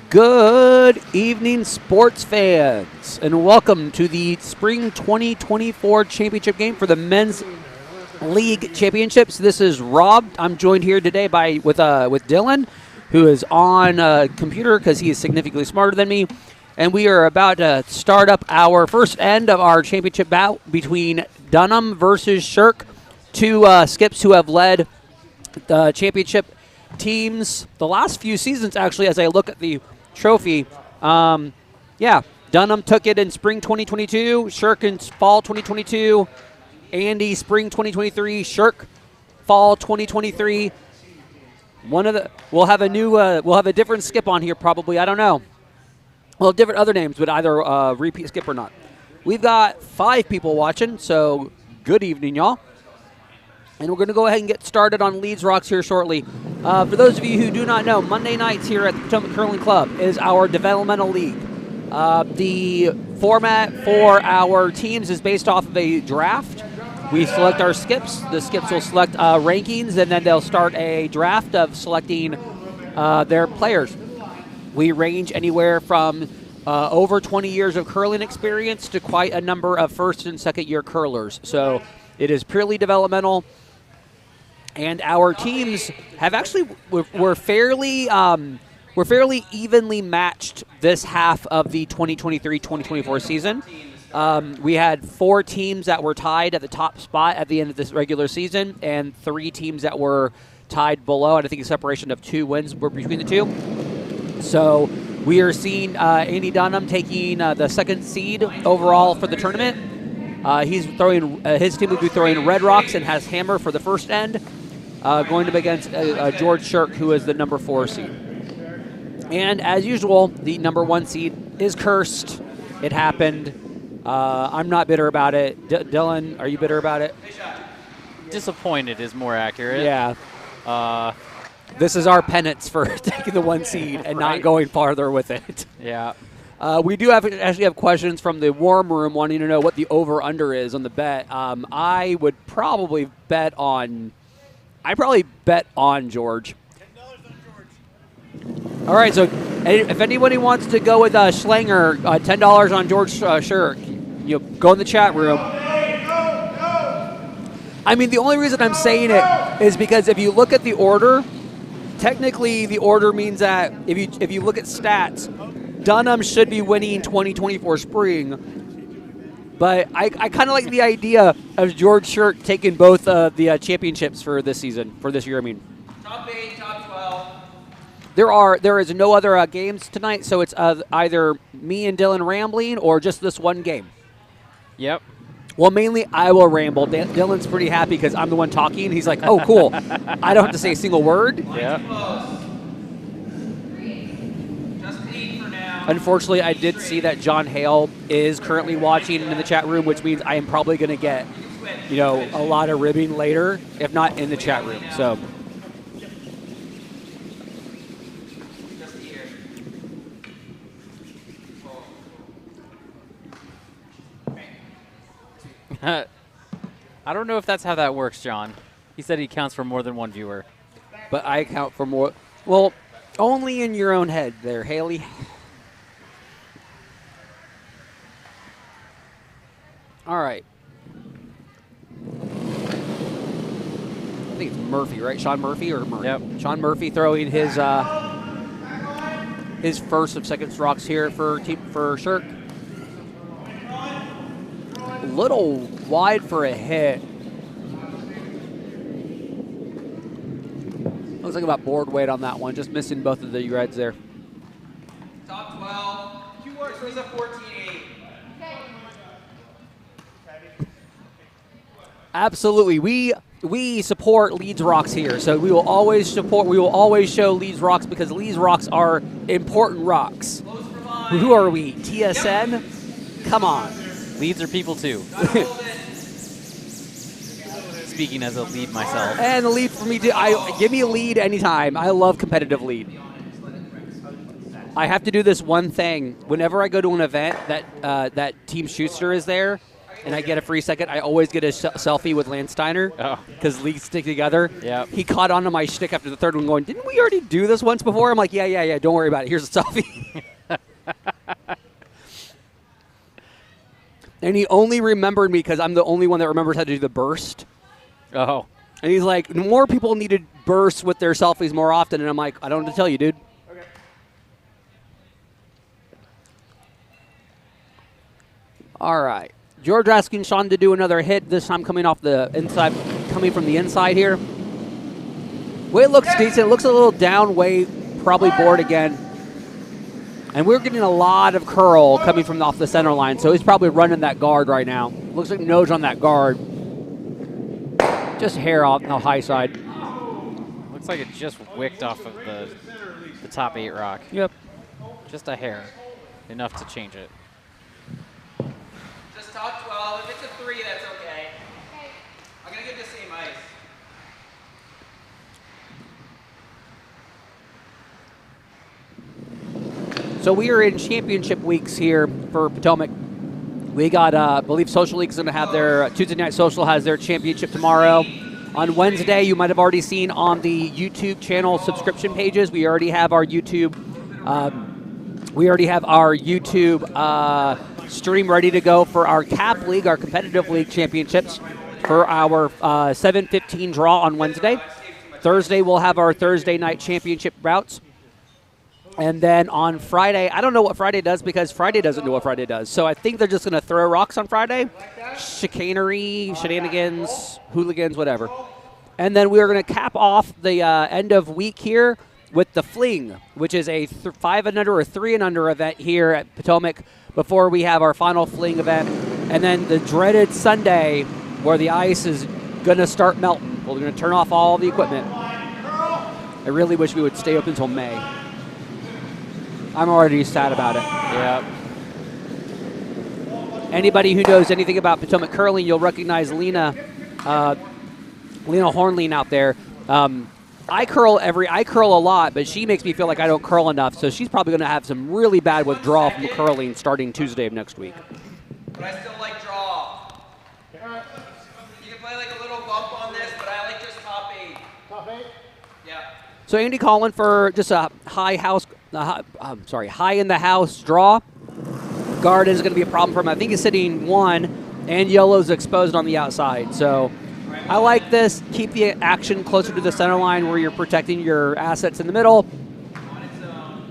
Good evening, sports fans, and welcome to the Spring 2024 Championship game for the Men's League Championships. This is Rob. I'm joined here today with Dylan, who is on computer because he is significantly smarter than me, and we are about to start up our first end of our championship bout between Dunnam versus Shirk, two skips who have led the championship teams the last few seasons. Actually, as I look at the trophy, Dunnam took it in spring 2022, Shirk in fall 2022, Andy spring 2023, Shirk fall 2023. We'll have a different skip on here probably. I don't know. Well, different other names, but either repeat skip or not. We've got 5 people watching, so good evening, y'all. And we're going to go ahead and get started on Leeds Rocks here shortly. For those of you who do not know, Monday nights here at the Potomac Curling Club is our developmental league. The format for our teams is based off of a draft. We select our skips. The skips will select rankings, and then they'll start a draft of selecting their players. We range anywhere from over 20 years of curling experience to quite a number of first and second year curlers. So it is purely developmental. And our teams have actually were fairly evenly matched this half of the 2023-2024 season. We had 4 teams that were tied at the top spot at the end of this regular season, and 3 teams that were tied below. And I think a separation of 2 wins were between the two. So we are seeing Andy Dunnam taking the second seed overall for the tournament. He's throwing his team will be throwing Red Rocks and has Hammer for the first end. Going up against George Shirk, who is the number 4 seed. And as usual, the number 1 seed is cursed. It happened. I'm not bitter about it. Dylan, are you bitter about it? Disappointed is more accurate. Yeah. This is our penance for taking the 1 seed and not going farther with it. Yeah. We do actually have questions from the warm room wanting to know what the over-under is on the bet. I would probably bet on George. $10 on George. All right, so if anybody wants to go with Schlanger, $10 on George Shirk, go in the chat room. I mean, the only reason I'm saying it is because if you look at the order, technically the order means that if you look at stats, Dunnam should be winning 2024 spring. But I kind of like the idea of George Shirk taking both the championships for this season, for this year, I mean. Top 8, top 12. There is no other games tonight, so it's either me and Dylan rambling or just this one game. Yep. Well, mainly I will ramble. Dylan's pretty happy because I'm the one talking. He's like, oh, cool. I don't have to say a single word. Yeah. Unfortunately, I did see that John Hale is currently watching in the chat room, which means I am probably going to get, a lot of ribbing later, if not in the chat room. So, I don't know if that's how that works, John. He said he counts for more than one viewer. But I count for more. Well, only in your own head there, Haley. All right. I think it's Murphy, right? Sean Murphy or Murray? Yep. Sean Murphy throwing his first of second rocks here for Shirk. A little wide for a hit. Looks like about board weight on that one. Just missing both of the reds there. Top 12. 2 words was a 14-8. Absolutely. We support Leeds Rocks here, so we will always show Leeds Rocks because Leeds Rocks are important rocks. Who are we? TSN? Come on. Leads are people too. Speaking as a lead myself. And the lead for me too. Give me a lead anytime. I love competitive lead. I have to do this one thing. Whenever I go to an event that Team Schuster is there, and I get a free second, I always get a selfie with Lance Steiner Oh. because leagues stick together. Yep. He caught on to my shtick after the third one going, didn't we already do this once before? I'm like, yeah, don't worry about it. Here's a selfie. And he only remembered me because I'm the only one that remembers how to do the burst. Oh. And he's like, more people need to burst with their selfies more often. And I'm like, I don't know what to tell you, dude. Okay. All right. George asking Sean to do another hit, this time coming off the inside, coming from the inside here. Weight looks decent. It looks a little down weight, probably bored again. And we're getting a lot of curl coming from off the center line, so he's probably running that guard right now. Looks like nose on that guard. Just hair off the high side. Looks like it just wicked off of the top 8 rock. Yep. Just a hair. Enough to change it. Just top 12. If it's a 3, that's okay. I'm going to give the same ice. So we are in championship weeks here for Potomac. We got, I believe Social League's going to have their, Tuesday Night Social has their championship tomorrow. On Wednesday, you might have already seen on the YouTube channel subscription pages, we already have our YouTube, stream ready to go for our CAP League, our competitive league championships for our 7:15 draw on Wednesday. Thursday, we'll have our Thursday night championship routes. And then on Friday, I don't know what Friday does because Friday doesn't know what Friday does. So I think they're just going to throw rocks on Friday. Chicanery, shenanigans, hooligans, whatever. And then we are going to cap off the end of week here with the Fling, which is a 5 and under or 3 and under event here at Potomac before we have our final Fling event. And then the dreaded Sunday where the ice is going to start melting. We're going to turn off all the equipment. I really wish we would stay open until May. I'm already sad about it. Yep. Anybody who knows anything about Potomac curling, you'll recognize Lena Hornlein out there. I curl a lot, but she makes me feel like I don't curl enough. So she's probably going to have some really bad withdrawal from curling starting Tuesday of next week. But I still like draw. You can play like a little bump on this, but I like just top 8. Top 8? Yeah. So Andy calling for just a high in the house draw. Guard is going to be a problem for him. I think he's sitting 1, and yellow's exposed on the outside. So I like this. Keep the action closer to the center line where you're protecting your assets in the middle. On its own.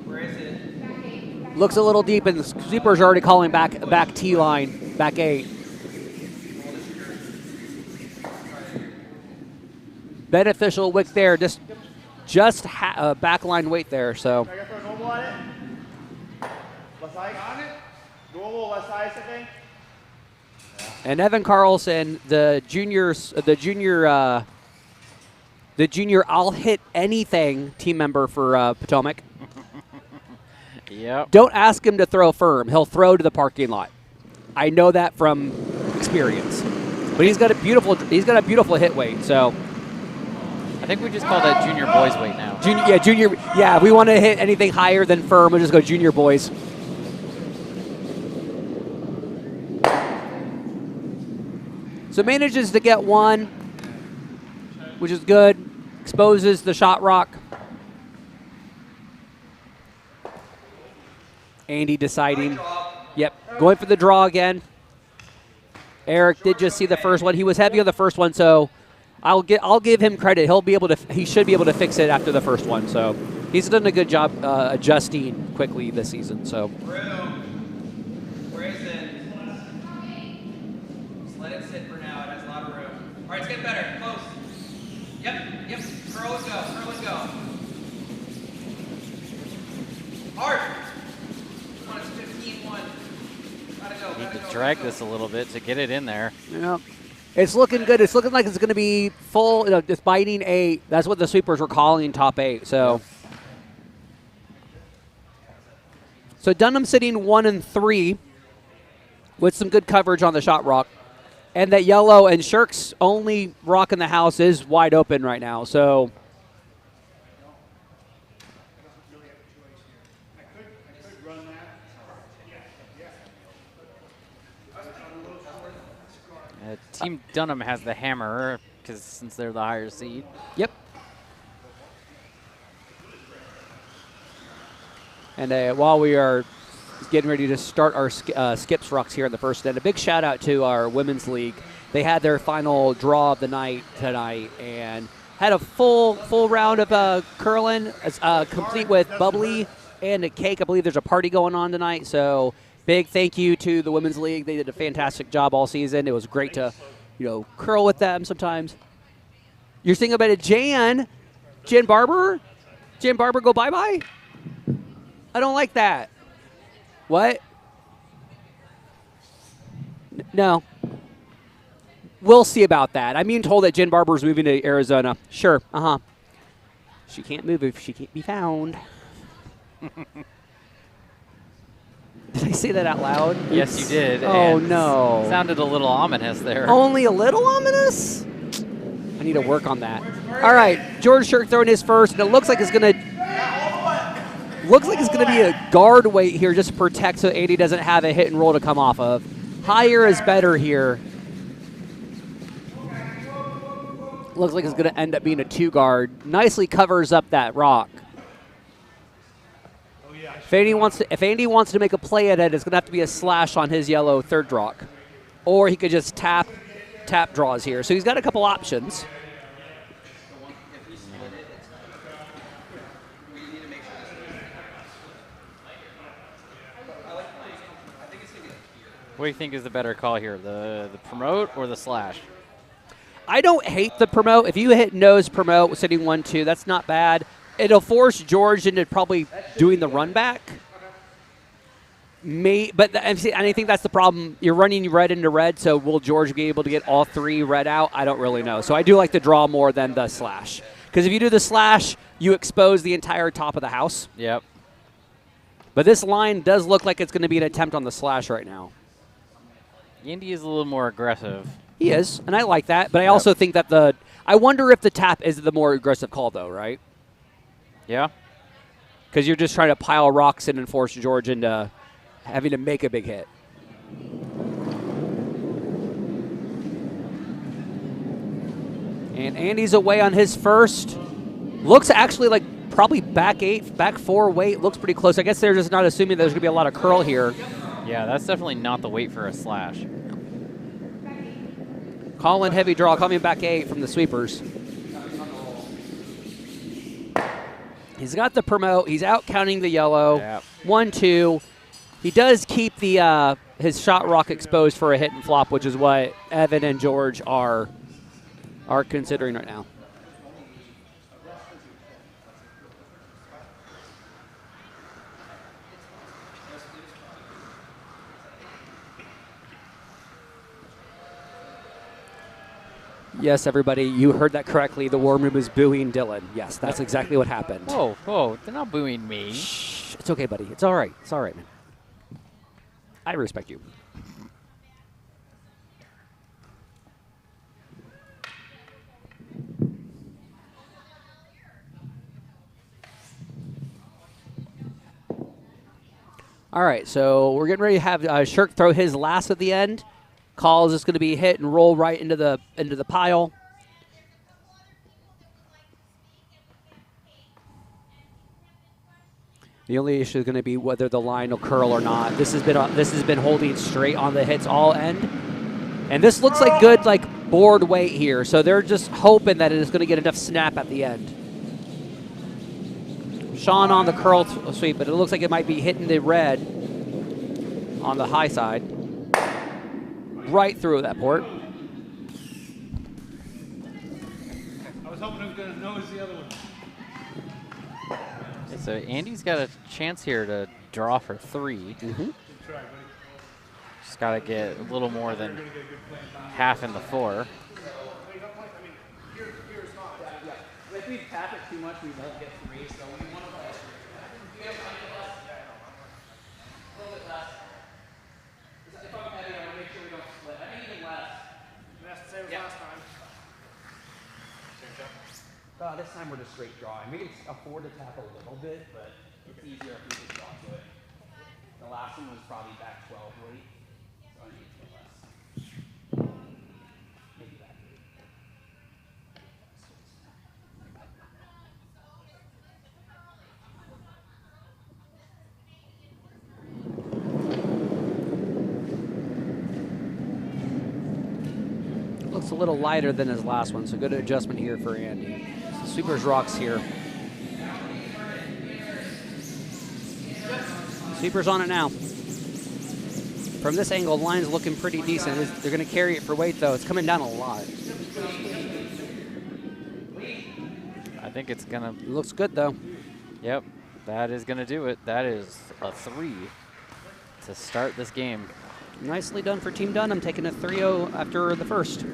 Where is it? Looks a little deep, and the sweeper's already calling back T line, back 8. Beneficial wick there, just backline weight there. So. I got normal on it. Less ice on it. Normal, less ice, I think. And Evan Carlson, the junior I'll hit anything team member for Potomac. Yep. Don't ask him to throw firm; he'll throw to the parking lot. I know that from experience. But he's got a beautiful hit weight. So. I think we just call that junior boys weight now. Junior. Yeah, if we want to hit anything higher than firm, we'll just go junior boys. So manages to get 1, which is good. Exposes the shot rock. Andy deciding. Yep, going for the draw again. Eric did just see the first one. He was heavy on the first one, so I'll give him credit. He should be able to fix it after the first one. So he's done a good job adjusting quickly this season. So. Where is it? Just let it sit for now. It has a lot of room. All right, it's getting better. Close. Yep. Curl and go. Hard. Come on, it's 15-1. Gotta go. Need to drag this a little bit to get it in there. Yep. It's looking good. It's looking like it's going to be full, just biting 8. That's what the sweepers were calling top 8. So Dunnam sitting 1 and 3 with some good coverage on the shot rock. And that yellow and Shirk's only rock in the house is wide open right now. So Team Dunnam has the hammer since they're the higher seed. Yep. And while we are getting ready to start our skips rocks here in the first end, a big shout out to our women's league. They had their final draw of the night tonight and had a full round of curling, complete with bubbly and a cake. I believe there's a party going on tonight. So big thank you to the women's league. They did a fantastic job all season. It was great to, curl with them sometimes. You're thinking about it, Jan Barber? Jan Barber go bye-bye? I don't like that. What? No. We'll see about that. I'm being told that Jen Barber's moving to Arizona. Sure. Uh-huh. She can't move if she can't be found. Did I say that out loud? Yes, you did. Oh, and no. Sounded a little ominous there. Only a little ominous? I need to work on that. All right, George Shirk throwing his first, and it looks like it's going to be a guard weight here just to protect so Andy doesn't have a hit and roll to come off of. Higher is better here. Looks like it's going to end up being a 2-guard. Nicely covers up that rock. If Andy wants to make a play at it, it's going to have to be a slash on his yellow third rock. Or he could just tap draws here. So he's got a couple options. What do you think is the better call here, the promote or the slash? I don't hate the promote. If you hit nose promote sitting 1-2, that's not bad. It'll force George into probably doing the run back. But I think that's the problem. You're running red into red, so will George be able to get all 3 red out? I don't really know. So I do like the draw more than the slash. Because if you do the slash, you expose the entire top of the house. Yep. But this line does look like it's going to be an attempt on the slash right now. Andy is a little more aggressive. He is, and I like that. But I also think that I wonder if the tap is the more aggressive call, though, right? Yeah. Because you're just trying to pile rocks in and force George into having to make a big hit. And Andy's away on his first. Looks actually like probably back 4 weight. Looks pretty close. I guess they're just not assuming there's going to be a lot of curl here. Yeah, that's definitely not the weight for a slash. Calling heavy draw, coming back 8 from the sweepers. He's got the promote. He's out counting the yellow. Yep. 1-2. He does keep the his shot rock exposed for a hit and flop, which is what Evan and George are considering right now. Yes, everybody, you heard that correctly. The War Room is booing Dylan. Yes, that's exactly what happened. Whoa, they're not booing me. Shh, it's okay, buddy. It's all right. It's all right, man. I respect you. All right, so we're getting ready to have Shirk throw his last at the end. Calls is going to be hit and roll right into the pile. The only issue is going to be whether the line will curl or not. This has been holding straight on the hits all end, and this looks like good board weight here. So they're just hoping that it is going to get enough snap at the end. Sean on the curl sweep, but it looks like it might be hitting the red on the high side. Right through that port. I was hoping it was going to nose the other one. So Andy's got a chance here to draw for 3. Mm-hmm. Just got to get a little more than half in the 4. If we tap it too much, we won't get 3. So we want to play. A little bit less. If I'm heavy, I want to make sure we don't split. I think even less. That's the same as last time. This time we're just straight drawing. We can afford to tap a little bit, but it's easier if we just draw to it. The last one was probably back 12 weight, so I need to get less. looks a little lighter than his last one, so good adjustment here for Andy. Sweepers rocks here. Sweepers on it now. From this angle, the line's looking pretty decent. They're going to carry it for weight, though. It's coming down a lot. I think it's going to... It looks good, though. Yep, that is going to do it. That is a 3 to start this game. Nicely done for Team Dunnam, taking a 3-0 after the first.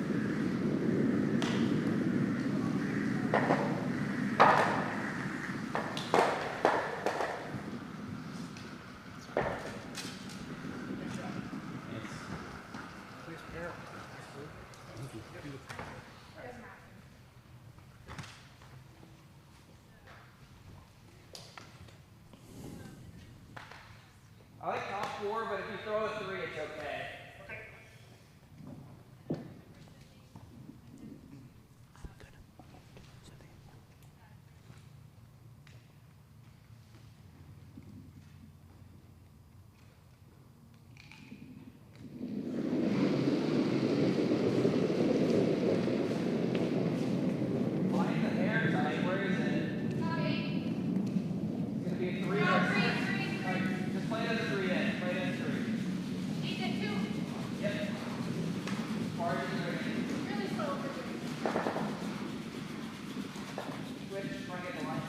I like top 4, but if you throw a 3, it's okay. Line the hair tight. Where is it? It's gonna be a 3 or a 6. Alright, just play it as a 3 then. Play it as a 3. Yep. Hard as a 3. Switch, try to get the line.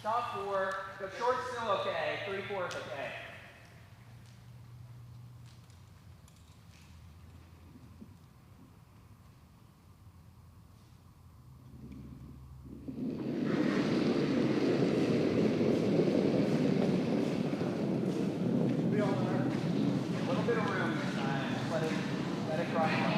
Top 4, the short's still okay. 3-4 is okay. A little bit of room this time. Let it grind up.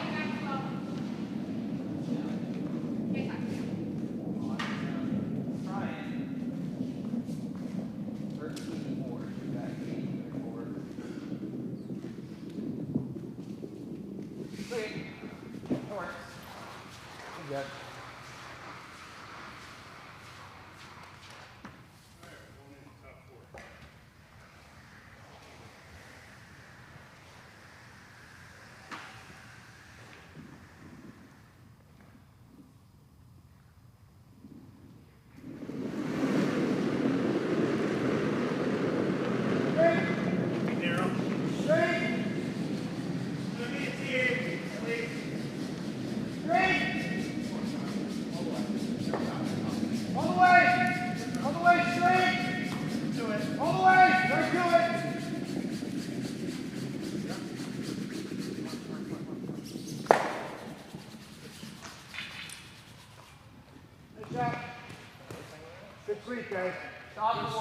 Good sweep, guys. Top 4.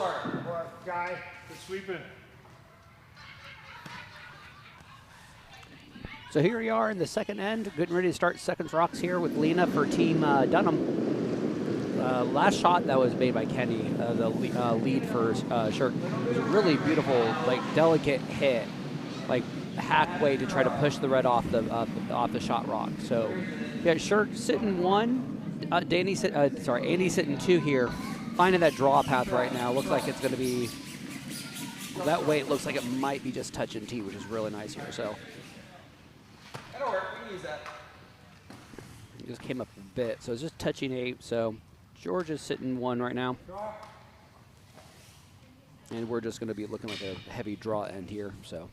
Or guy. Good sweeping. So here we are in the second end, getting ready to start seconds rocks here with Lena for Team Dunnam. Last shot that was made by Kenny, the lead for Shirk, was a really beautiful, like delicate hit, like hack way to try to push the red off the shot rock. So yeah, Shirk sitting 1, Andy sitting 2 here, finding that draw path right now. Looks like it's going to be that weight. Looks like it might be just touching T, which is really nice here. So. That'll work. We can use that. It just came up a bit, so it's just touching 8. So George is sitting 1 right now, and we're just going to be looking like a heavy draw end here. So.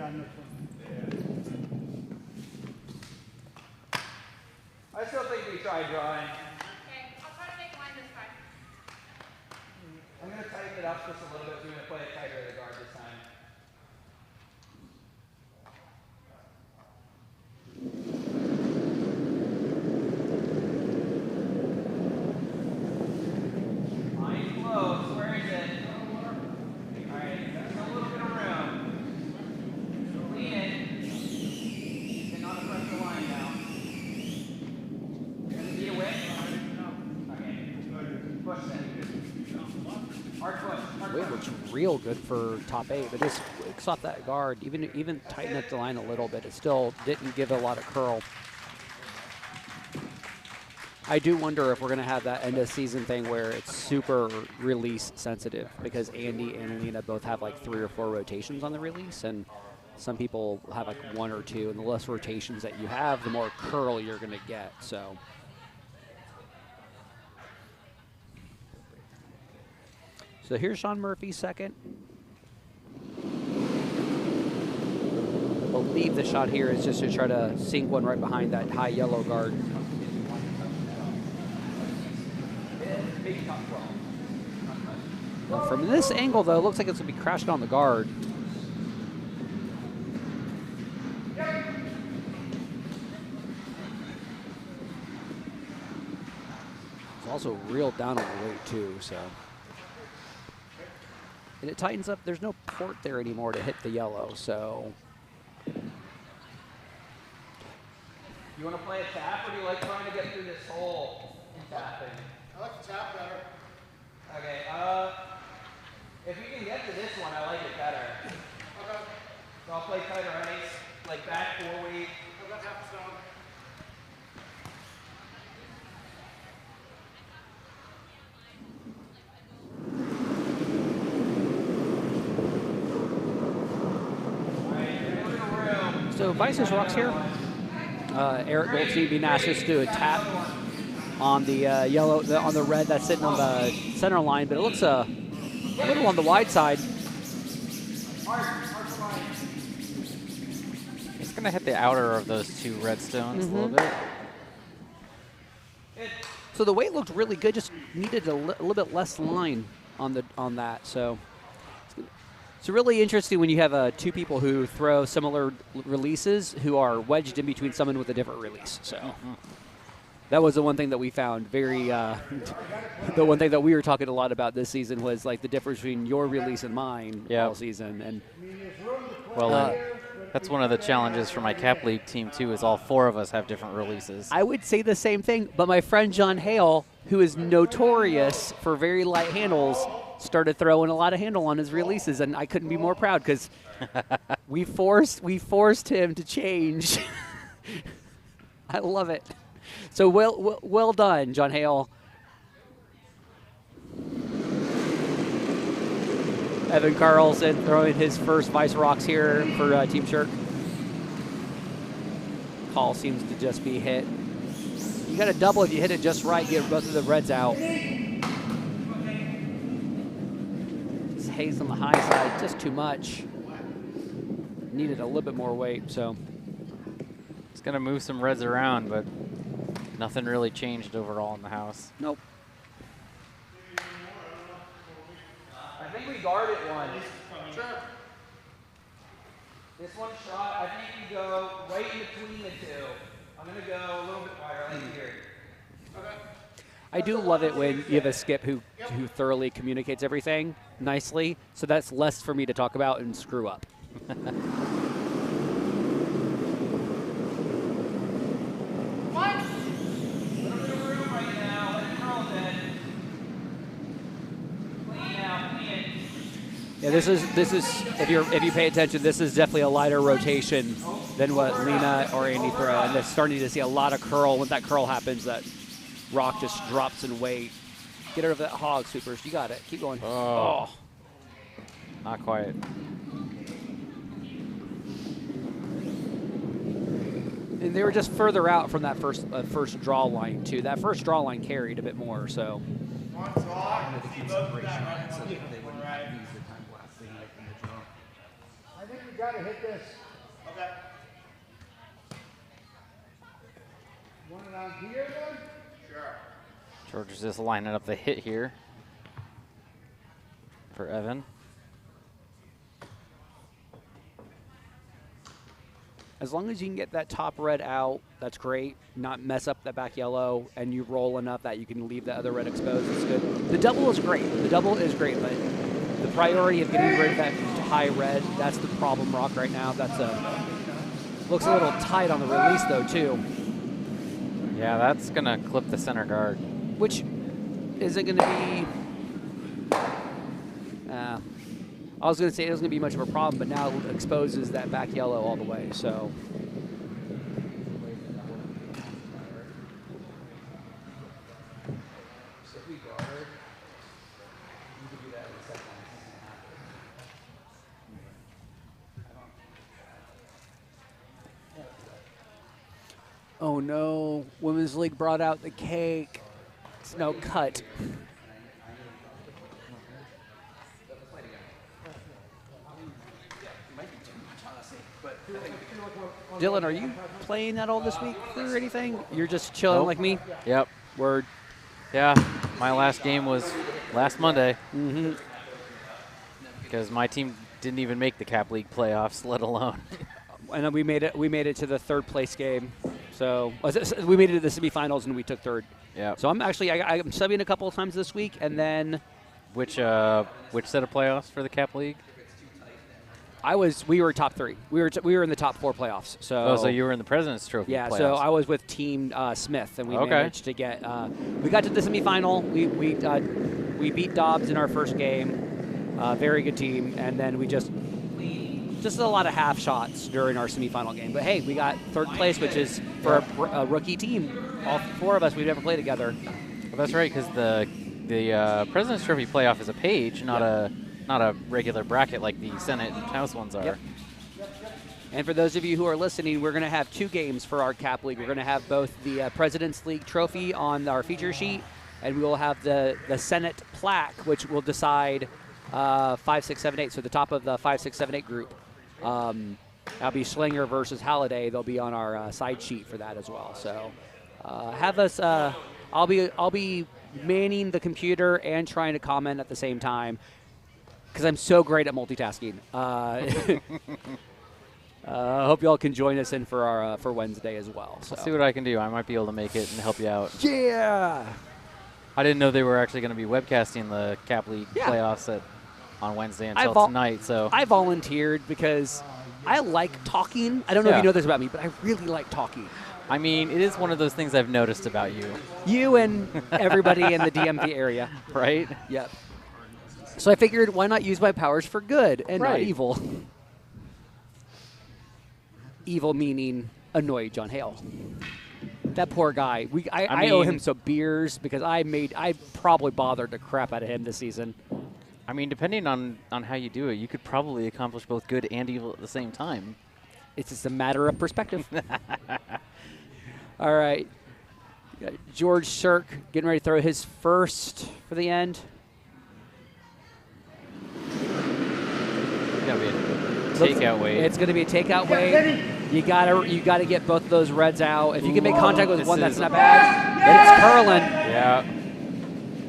on this one. I still think we try drawing. Okay, I'll try to make mine this time. I'm going to tighten it up just a little bit. We're going to play it tighter at the guard this time. Line close. Where is it? All right, there's a little bit of room. Lean in. Hang on the pressure line now. You're going to need a whip? Okay. Push it. Hard push. Hard Weight push. looks real good for top 8, but just wicks off that guard. Even tighten up the line a little bit. It still didn't give a lot of curl. I do wonder if we're going to have that end of season thing where it's super release sensitive, because Andy and Alina both have like 3 or 4 rotations on the release, and some people have like 1 or 2, and the less rotations that you have, the more curl you're going to get. So here's Sean Murphy second. I believe the shot here is just to try to sink one right behind that high yellow guard. Well, from this angle, though, it looks like it's going to be crashing on the guard. It's also real down on the weight, too, so. And it tightens up. There's no port there anymore to hit the yellow, so. You want to play a tap, or do you like trying to get through this hole and tapping? I like the tap better. Okay, if we can get to this one, I like it better. Okay. So I'll play tighter ice, like back 4 weight. I've got half a stone. So Vice's rocks here. Eric Goldstein being asked us to do a tap on the yellow, on the red that's sitting on the center line, but it looks a little on the wide side. It's going to hit the outer of those 2 red stones a little bit. So the weight looked really good, just needed a little bit less line on that. So it's really interesting when you have 2 people who throw similar releases who are wedged in between someone with a different release. So that was the one thing that we found very. The one thing that we were talking a lot about this season was like the difference between your release and mine all season. And well, that's one of the challenges for my cap league team too. Is all 4 of us have different releases. I would say the same thing, but my friend John Hale, who is notorious for very light handles, started throwing a lot of handle on his releases, and I couldn't be more proud because we forced him to change. I love it. So well done, John Hale. Evan Carlson throwing his first Vice Rocks here for Team Shirk. Call seems to just be hit. You got to double if you hit it just right, get both of the reds out. Just haze on the high side, just too much. Needed a little bit more weight, so. It's going to move some reds around, but nothing really changed overall in the house. Nope. I think we guarded one. Sure. This one shot, I think we go right in between the 2. I'm going to go a little bit wider, like here. Okay. I do love it when you have a skip who thoroughly communicates everything nicely, so that's less for me to talk about and screw up. Yeah, this is if you pay attention, this is definitely a lighter rotation than what Lena or Andy throw, and they're starting to see a lot of curl. When that curl happens, that rock just drops in weight. Get rid of that hog, Supers. You got it. Keep going. Oh. Not quite. And they were just further out from that first draw line too. That first draw line carried a bit more, so. gotta hit this. Okay. Want it on here then? Sure. George is just lining up the hit here for Evan. As long as you can get that top red out, that's great. Not mess up that back yellow, and you roll enough that you can leave the other red exposed. It's good. The double is great. The double is great, but the priority of getting rid of that high red, that's the problem rock right now. Looks a little tight on the release, though, too. Yeah, that's going to clip the center guard. Which isn't going to be... I was going to say it wasn't going to be much of a problem, but now it exposes that back yellow all the way, so... Oh no, Women's League brought out the cake. It's no cut. Dylan, are you playing at all this week for anything? You're just chilling like me? Yep. Word. Yeah, my last game was last Monday. Mm-hmm. Because my team didn't even make the Cap League playoffs, let alone. And then we made it to the third place game. So we made it to the semifinals and we took third. Yeah. So I'm actually I'm subbing a couple of times this week, and then Which set of playoffs for the Cap League? we were top 3. We were in the top 4 playoffs. So So you were in the President's Trophy yeah. playoffs. So I was with Team Smith, and we Okay. managed to get. We got to the semifinal. We beat Dobbs in our first game. Very good team, and then we just a lot of half shots during our semifinal game. But hey, we got third place, which is for a rookie team. All 4 of us, we've never played together. Well, that's right, because the President's Trophy playoff is a page, not a regular bracket like the Senate and House ones are. Yep. And for those of you who are listening, we're going to have 2 games for our Cap League. We're going to have both the President's League trophy on our feature sheet, and we will have the Senate plaque, which will decide 5, 6, 7, 8. So the top of the 5, 6, 7, 8 group. That'll be Schlinger versus Halliday. They'll be on our side sheet for that as well. So have us. I'll be manning the computer and trying to comment at the same time because I'm so great at multitasking. I hope y'all can join us in for our for Wednesday as well. So. I'll see what I can do. I might be able to make it and help you out. Yeah. I didn't know they were actually going to be webcasting the Cap League playoffs on Wednesday until tonight. So I volunteered because I like talking. I don't know if you know this about me, but I really like talking. I mean, it is one of those things I've noticed about you. You and everybody in the DMV area. Right? Yep. So I figured, why not use my powers for good and not evil? Evil meaning annoy John Hale. That poor guy. I owe him some beers because I probably bothered the crap out of him this season. I mean, depending on how you do it, you could probably accomplish both good and evil at the same time. It's just a matter of perspective. All right. George Shirk getting ready to throw his first for the end. It's going to be a takeout weight. It's going to be a takeout weight. You gotta get both of those reds out. If you can make contact with one, that's not bad. But it's curling. Yeah.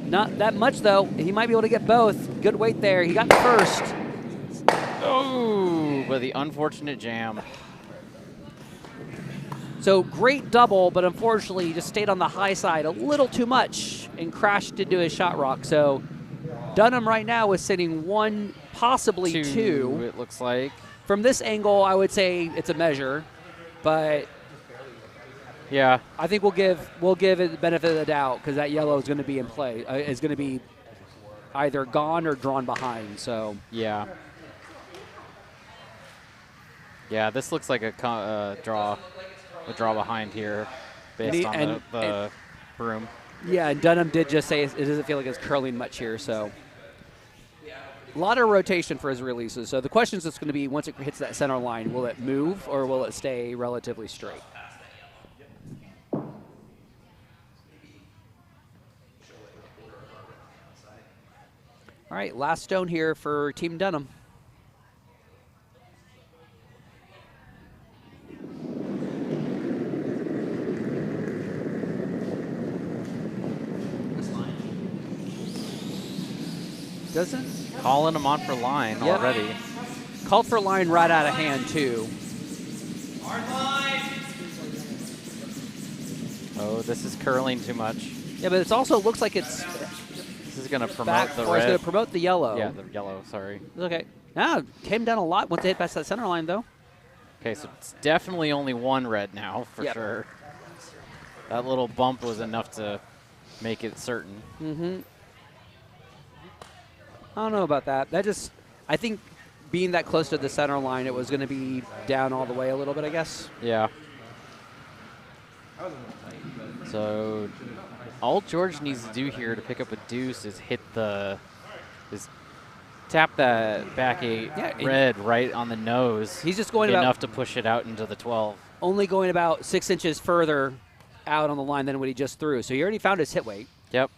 Not that much, though. He might be able to get both. Good weight there. He got the first. Oh, but the unfortunate jam. So great double, but unfortunately he just stayed on the high side a little too much and crashed into his shot rock. So Dunnam right now is sitting 1, possibly 2. It looks like. From this angle, I would say it's a measure, but yeah, I think we'll give it the benefit of the doubt because that yellow is going to be in play. Is going to be either gone or drawn behind. So yeah, this looks like a draw behind here, based on the broom. Yeah, and Dunnam did just say it doesn't feel like it's curling much here. So a lot of rotation for his releases. So the question is going to be, once it hits that center line, will it move or will it stay relatively straight? All right, last stone here for Team Dunnam. doesn't. Calling him on for line Yep. already. Called for line right out of hand, too. Hard line. Oh, this is curling too much. Yeah, but it also looks like it's This is going to promote back. the Or it's going red. to promote the yellow. Yeah, the yellow, sorry. It's okay. Ah, came down a lot once they hit past that center line, though. Okay, so it's definitely only one red now, for Yep. sure. That little bump was enough to make it certain. Mm-hmm. I don't know about that. I think being that close to the center line, it was going to be down all the way a little bit, I guess. Yeah. So all George needs to do here to pick up a deuce is tap that back eight red right on the nose. He's just going enough to push it out into the 12. Only going about 6 inches further out on the line than what he just threw. So he already found his hit weight. Yep.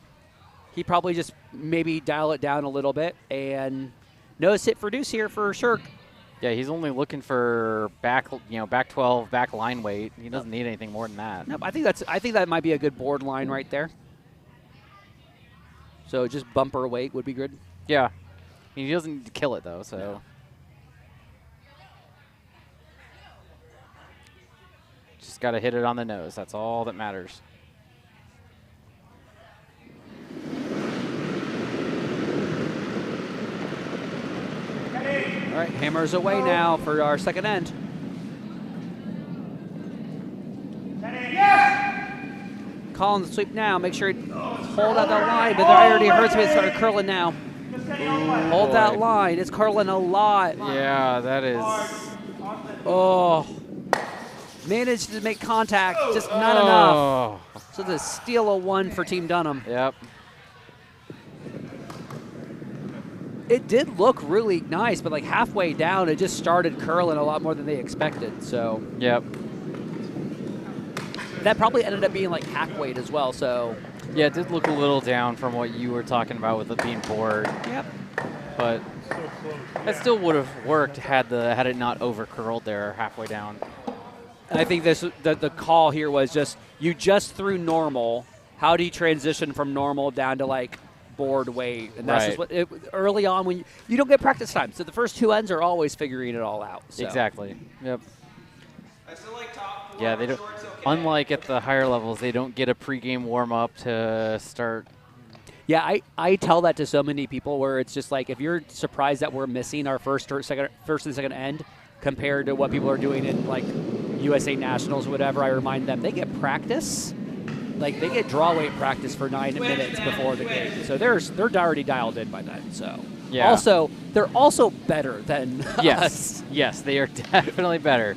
He probably just maybe dial it down a little bit, and nose hit for deuce here for Shirk. Yeah, he's only looking for back 12, back line weight. He doesn't need anything more than that. Nope, I think that might be a good board line right there. So just bumper weight would be good. Yeah. He doesn't need to kill it, though, so. No. Just got to hit it on the nose. That's all that matters. All right, hammers away now for our second end. Calling the sweep now. Make sure you hold out that line, but that already hurts me. It started curling now. Hold that line. It's curling a lot. Yeah, that is. Oh. Managed to make contact, just not enough. So the steal of one for Team Dunnam. Yep. It did look really nice, but like halfway down, it just started curling a lot more than they expected. So Yep. that probably ended up being like hack weight as well. So Yeah, it did look a little down from what you were talking about with it being bored. yep. But that still would have worked had it not over curled there halfway down. I think the call here was just you just threw normal. How do you transition from normal down to like board weight? And that's just what early on when you don't get practice time. So the first two ends are always figuring it all out. So. Exactly. Yep. I still like top four. Yeah, they don't. Shorts, okay. Unlike at the higher levels, they don't get a pregame warm up to start. Yeah, I tell that to so many people where it's just like if you're surprised that we're missing our first and second end compared to what people are doing in like USA Nationals or whatever, I remind them they get practice. Like they get draw weight practice for 9 minutes before the game. So they're already dialed in by then. So Yeah. Also, they're also better than Yes. us. Yes, they are definitely better.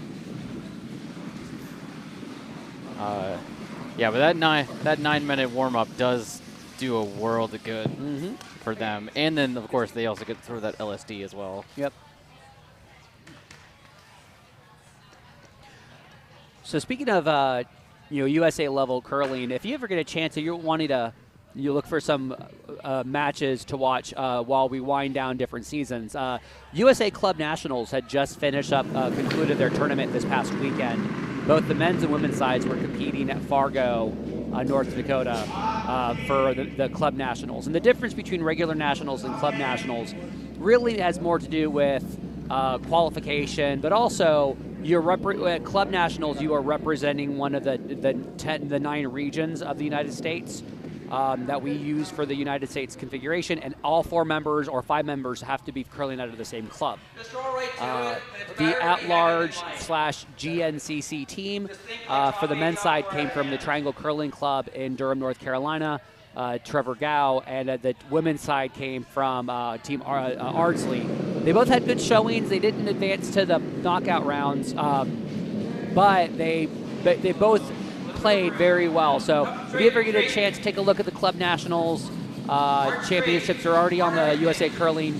Yeah, but that 9-minute warm up does do a world of good for them, and then of course they also get to throw that LSD as well. Yep. So speaking of USA level curling, if you ever get a chance, if you're wanting to, you look for some matches to watch while we wind down different seasons. USA Club Nationals had just concluded their tournament this past weekend. Both the men's and women's sides were competing at Fargo, North Dakota, for the Club Nationals. And the difference between regular nationals and Club Nationals really has more to do with qualification, but also at Club Nationals, you are representing one of the 9 regions of the United States that we use for the United States configuration, and all 4 members or 5 members have to be curling out of the same club. Just roll right to it. The at-large / GNCC team for the men's side came from the Triangle Curling Club in Durham, North Carolina, Trevor Gow, and the women's side came from Team Ardsley. They both had good showings. They didn't advance to the knockout rounds, but they both played very well. So if you ever get a chance, take a look at the Club Nationals. Championships are already on the USA Curling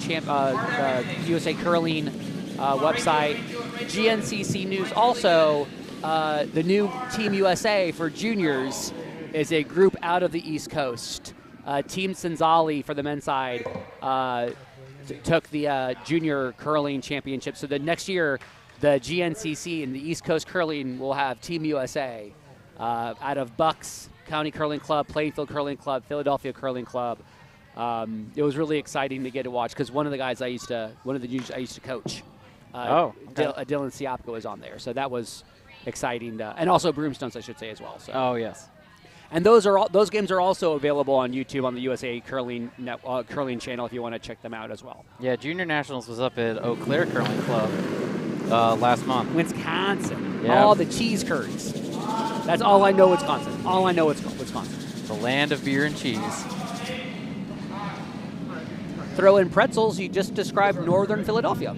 website. GNCC News also, the new Team USA for juniors is a group out of the East Coast. Team Senzali for the men's side took the junior curling championship. So the next year, the GNCC and the East Coast Curling will have Team USA out of Bucks County Curling Club, Plainfield Curling Club, Philadelphia Curling Club. It was really exciting to get to watch because one of the dudes I used to coach, Dylan Siapka was on there, so that was exciting. And also Broomstones, I should say, as well. So. Oh, yes. And those games are also available on YouTube on the USA Curling Curling channel if you want to check them out as well. Yeah, Junior Nationals was up at Eau Claire Curling Club last month. Wisconsin. Yeah. All the cheese curds. That's all I know Wisconsin. All I know is Wisconsin. The land of beer and cheese. Throw in pretzels, you just described northern Philadelphia.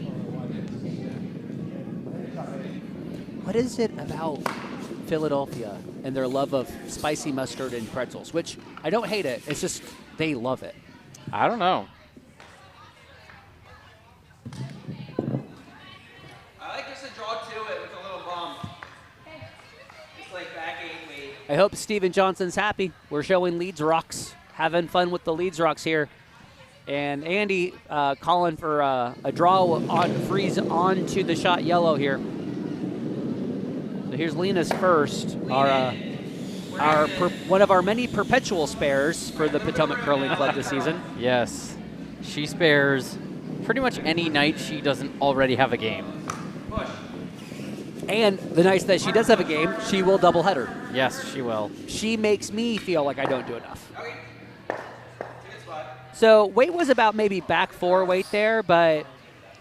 What is it about Philadelphia and their love of spicy mustard and pretzels? Which, I don't hate it. It's just they love it. I don't know. I like just to draw to it with a little bump. Just like back 8 weight. I hope Steven Johnson's happy. We're showing Leeds Rocks, having fun with the Leeds Rocks here. And Andy calling for a draw on freeze onto the shot yellow here. So here's Lena's first, one of our many perpetual spares for the Potomac Curling Club this season. Yes. She spares pretty much any night she doesn't already have a game. And the nights that she does have a game, she will doubleheader. Yes, she will. She makes me feel like I don't do enough. Okay. Good spot. So weight was about maybe back 4 weight there, but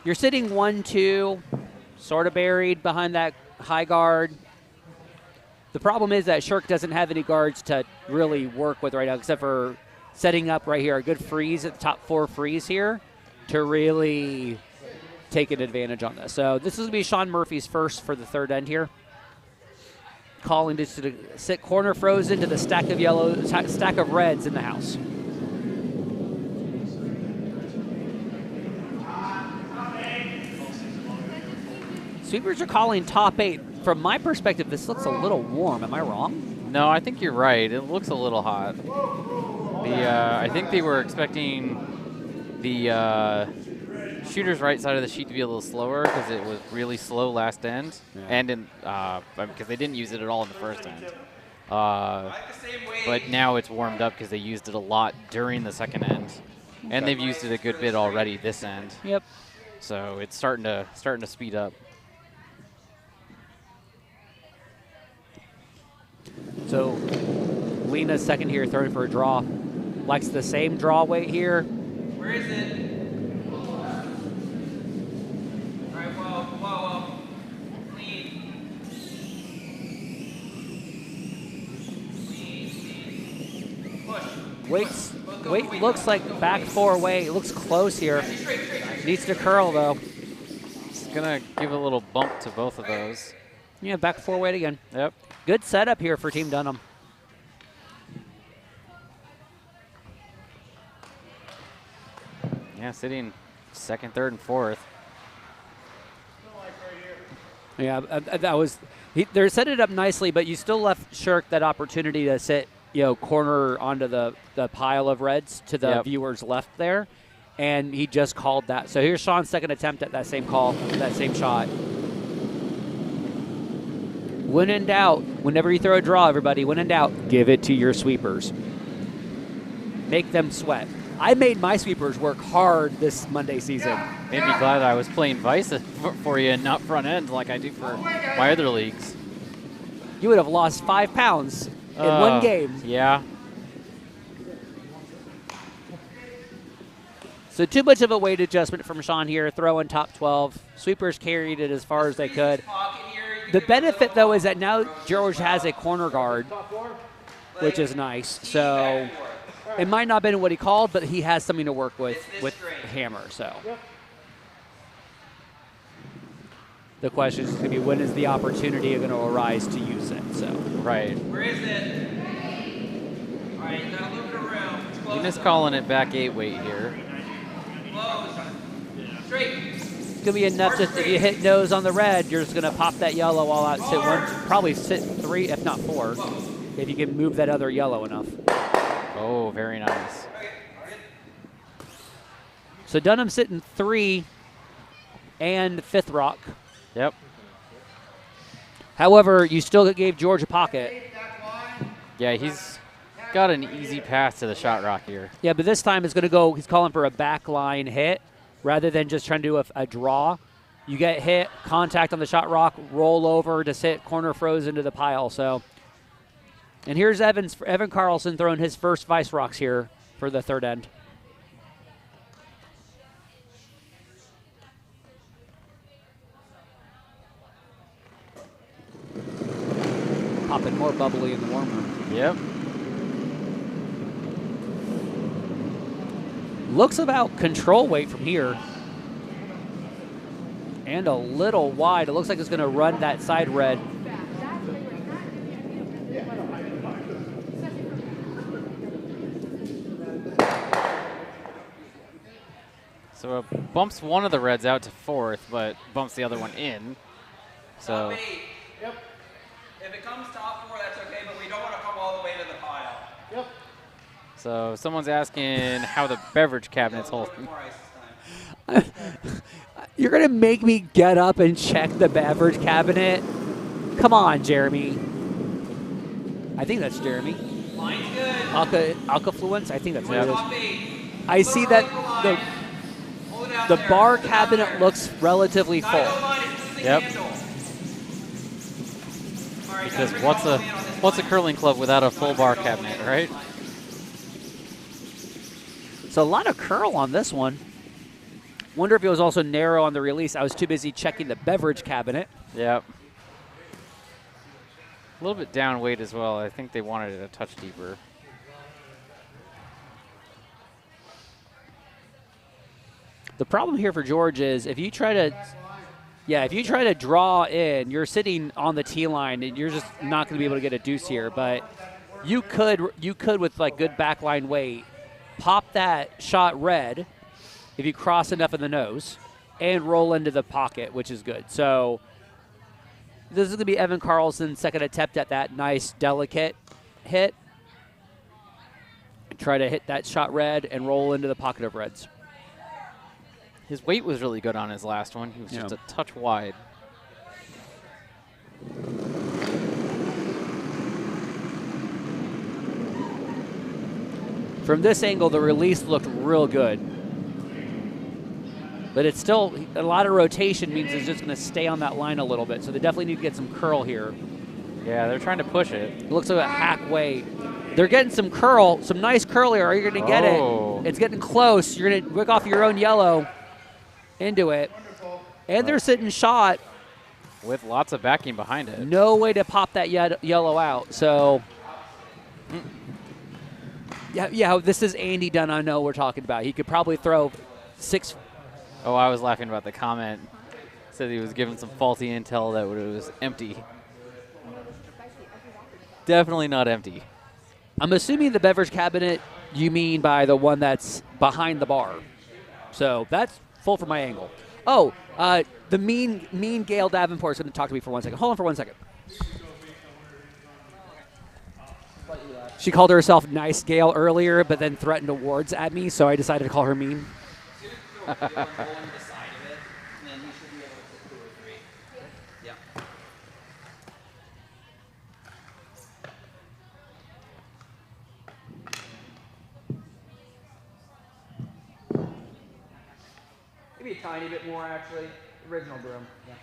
you're sitting 1-2, sort of buried behind that high guard. The problem is that Shirk doesn't have any guards to really work with right now, except for setting up right here a good freeze at the top 4 freeze here to really take an advantage on this. So this is going to be Sean Murphy's first for the third end here. Calling just to sit corner frozen to the stack of yellow, stack of reds in the house. Sweepers are calling top 8. From my perspective, this looks a little warm. Am I wrong? No, I think you're right. It looks a little hot. I think they were expecting the shooter's right side of the sheet to be a little slower because it was really slow last end, and because they didn't use it at all in the first end. But now it's warmed up because they used it a lot during the second end, and they've used it a good bit already this end. Yep. So it's starting to speed up. So Lena's second here, throwing for a draw. Likes the same draw weight here. Where is it? All right, whoa. Clean. Push. Weight looks like back 4 weight. It looks close here. Needs to curl though. It's gonna give a little bump to both of those. Yeah, back 4 weight again. Yep. Good setup here for Team Dunnam. Yeah, sitting second, third, and fourth. Yeah, they're setting it up nicely, but you still left Shirk that opportunity to sit, corner onto the pile of reds to the viewer's left there, and he just called that. So here's Sean's second attempt at that same call, that same shot. When in doubt, whenever you throw a draw, everybody, when in doubt, give it to your sweepers. Make them sweat. I made my sweepers work hard this Monday season. Made me glad I was playing Vice for you and not front end like I do for my other leagues. You would have lost 5 pounds in one game. Yeah. So too much of a weight adjustment from Sean here, throwing top 12. Sweepers carried it as far as they could. The benefit, though, is that now George has a corner guard, which is nice. So it might not have been what he called, but he has something to work with Hammer. So the question is going to be, when is the opportunity going to arise to use it? So right. Where is it? All right, you got a little bit of room. It's close. He's calling it back 8 weight here. Close. Straight. It's going to be enough just if you hit nose on the red, you're just going to pop that yellow all out, sit 1, probably sit 3, if not 4, if you can move that other yellow enough. Oh, very nice. So Dunnam sitting 3 and 5th rock. Yep. However, you still gave George a pocket. Yeah, he's got an easy pass to the shot rock here. Yeah, but this time it's going to go, he's calling for a backline hit rather than just trying to do a draw. You get hit, contact on the shot rock, roll over to sit, corner froze into the pile. So, and here's Evan Carlson throwing his first vice rocks here for the third end. Popping more bubbly in the warm room. Yep. Looks about control weight from here. And a little wide. It looks like it's going to run that side red. So it bumps one of the reds out to fourth, but bumps the other one in. So. Top 8. Yep. If it comes top 4, that's okay, but we don't want to come all the way to the pile. Yep. So someone's asking how the beverage cabinet's holding. More ice this time. You're going to make me get up and check the beverage cabinet? Come on, Jeremy. I think that's Jeremy. Line's good. Alkafluence? I think that's what it Top is. 8. I see that Hold it out the there. bar Hold it out cabinet there. looks relatively Side of the full. line is losing Yep. handle. All right, Because guys, what's bring a it all in on this what's a line. curling club without a full bar cabinet, right? So a lot of curl on this one. Wonder if it was also narrow on the release. I was too busy checking the beverage cabinet. Yep. A little bit down weight as well. I think they wanted it a touch deeper. The problem here for George is if you try to draw in, you're sitting on the tee line and you're just not going to be able to get a deuce here. But you could with like good backline weight, pop that shot red if you cross enough in the nose and roll into the pocket, which is good. So this is going to be Evan Carlson's second attempt at that nice, delicate hit. Try to hit that shot red and roll into the pocket of reds. His weight was really good on his last one. He was just a touch wide. From this angle, the release looked real good. But it's still, a lot of rotation means it's just going to stay on that line a little bit. So they definitely need to get some curl here. Yeah, they're trying to push it. It looks like a hack weight. They're getting some curl, some nice curl here. Are you going to get it? It's getting close. You're going to wick off your own yellow into it. And they're sitting shot. With lots of backing behind it. No way to pop that yellow out. So, yeah, this is Andy Dunn. I know we're talking about. He could probably throw 6. Oh, I was laughing about the comment. Said he was given some faulty intel that it was empty. Definitely not empty. I'm assuming the beverage cabinet you mean by the one that's behind the bar. So that's full from my angle. Oh, the mean Gail Davenport is going to talk to me for 1 second. Hold on for 1 second. She called herself Nice Gail earlier, but then threatened awards at me, so I decided to call her mean. Roll into the side of it, and then he should be able to 2 or 3. Yeah. Maybe a tiny bit more, actually. Original broom. Yeah.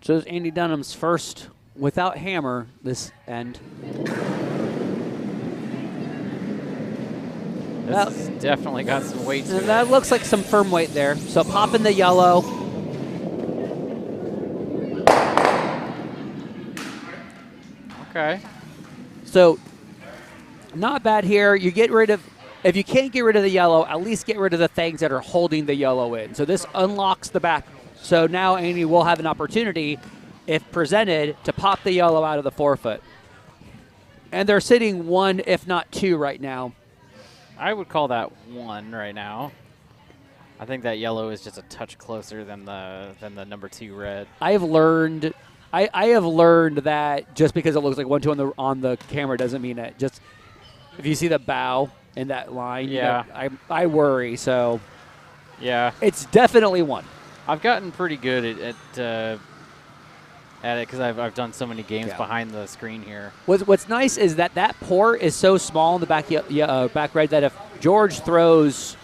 So it's Andy Dunham's first without hammer this end. This definitely got some weight to it. That looks like some firm weight there. So popping the yellow. Okay. So not bad here. You get rid of, if you can't get rid of the yellow, at least get rid of the things that are holding the yellow in. So this unlocks the back. So now Andy will have an opportunity, if presented, to pop the yellow out of the forefoot. And they're sitting 1, if not 2 right now. I would call that 1 right now. I think that yellow is just a touch closer than the number 2 red. I have learned that just because it looks like 1-2 on the camera doesn't mean it. Just if you see the bow in that line, yeah, I worry. So yeah, it's definitely 1. I've gotten pretty good at it because I've done so many games Yeah. behind the screen here. What's nice is that port is so small in the back red that if George throws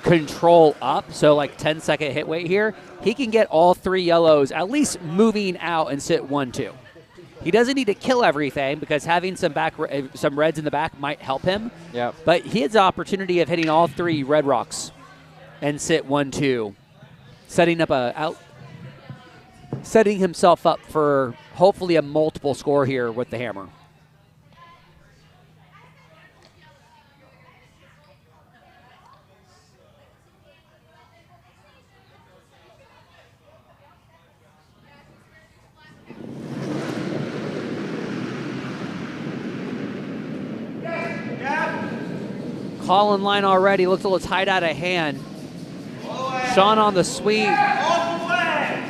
control up, so like 10-second hit weight here, he can get all 3 yellows at least moving out and sit 1-2. He doesn't need to kill everything because having some reds in the back might help him. Yep. But he has the opportunity of hitting all 3 red rocks and sit 1-2, setting himself up for hopefully a multiple score here with the hammer. Call in line already. Looks a little tight out of hand. Sean on the sweep.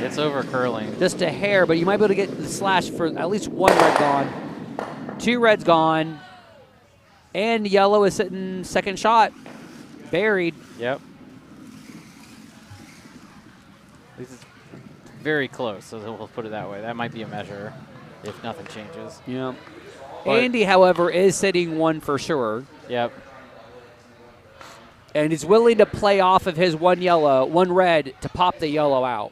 It's over curling. Just a hair, but you might be able to get the slash for at least 1 red gone. 2 reds gone. And yellow is sitting second shot. Buried. Yep. This is very close, so we'll put it that way. That might be a measure if nothing changes. Yeah. But- Andy, however, is sitting 1 for sure. Yep. And he's willing to play off of his 1 red to pop the yellow out.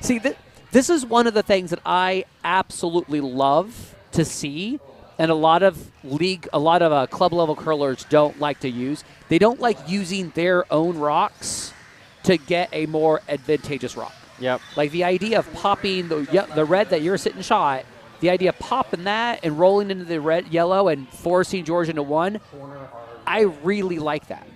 See, this is one of the things that I absolutely love to see, and a lot of club level curlers don't like to use. They don't like using their own rocks to get a more advantageous rock. Yep. Like the idea of popping the red that you're sitting shot, the idea of popping that and rolling into the yellow and forcing George into 1, I really like that.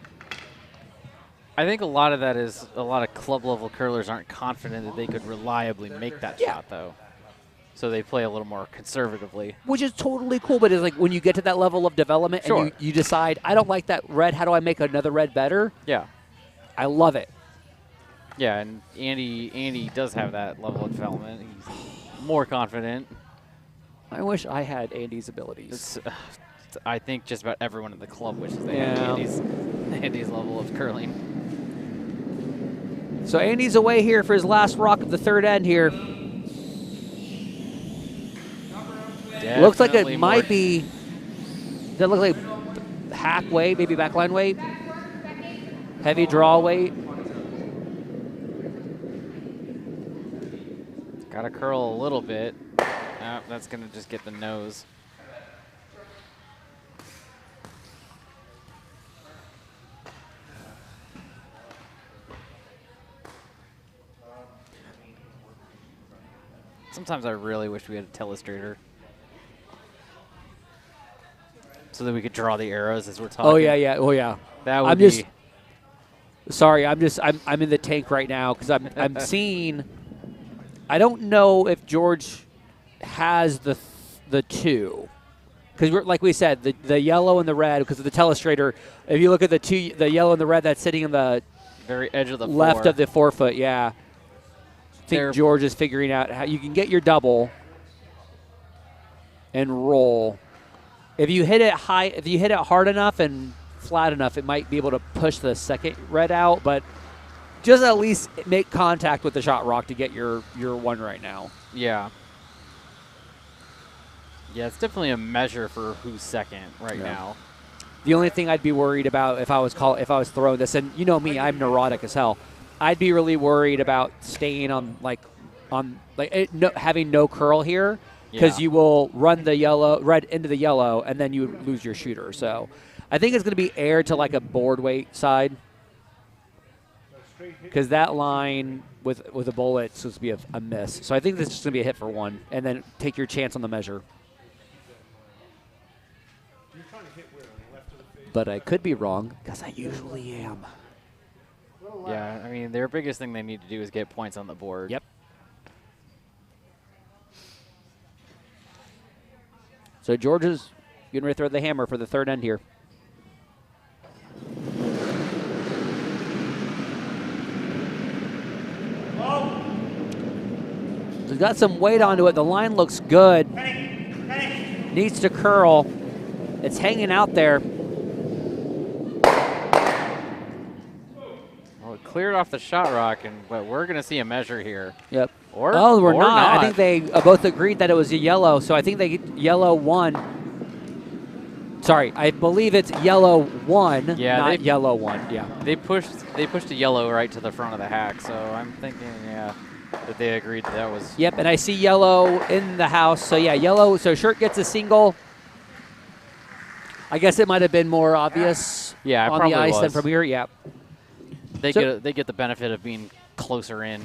I think a lot of that is a lot of club level curlers aren't confident that they could reliably make that shot, though. So they play a little more conservatively. Which is totally cool, but it's like when you get to that level of development Sure. and you decide, I don't like that red, how do I make another red better? Yeah. I love it. Yeah, and Andy does have that level of development. He's more confident. I wish I had Andy's abilities. It's, I think just about everyone in the club wishes they Yeah. had Andy's level of curling. So Andy's away here for his last rock of the third end here. Looks like Definitely it more- might be, does that look like hack weight, maybe backline weight? Heavy draw weight? Got to curl a little bit. That's going to just get the nose. Sometimes I really wish we had a telestrator so that we could draw the arrows as we're talking. Oh yeah. Oh yeah. That would I'm be. just sorry. I'm in the tank right now because I'm seeing. I don't know if George has the 2 because like we said the yellow and the red because of the telestrator. If you look at the yellow and the red that's sitting on the very edge of the left floor. of the forefoot, yeah. I think George is figuring out how you can get your double and roll. If you hit it hard enough and flat enough, it might be able to push the second red out, but just at least make contact with the shot rock to get your 1 right now. Yeah. Yeah, it's definitely a measure for who's second right now. The only thing I'd be worried about if I was throwing this, and you know me, I'm neurotic as hell. I'd be really worried about staying having no curl here because you will run the red into the yellow and then you lose your shooter. So I think it's going to be aired to like a board weight side because that line with a bullet is supposed to be a miss. So I think this is just going to be a hit for 1 and then take your chance on the measure. But I could be wrong because I usually am. Yeah, I mean, their biggest thing they need to do is get points on the board. Yep. So George is getting ready to throw the hammer for the third end here. He's got some weight onto it. The line looks good. Needs to curl. It's hanging out there. Well, it cleared off the shot rock, but we're going to see a measure here. Yep. Or we're or not. I think they both agreed that it was a yellow, so I think they yellow won. Sorry, I believe it's yellow 1, Yeah, not yellow 1. Yeah. They pushed a yellow right to the front of the hack, so I'm thinking, yeah, that they agreed that was. Yep, and I see yellow in the house. So, yeah, yellow. So, Shirk gets a single. I guess it might have been more obvious Yeah, it on the probably ice than was. from here. Yeah. They get the benefit of being closer in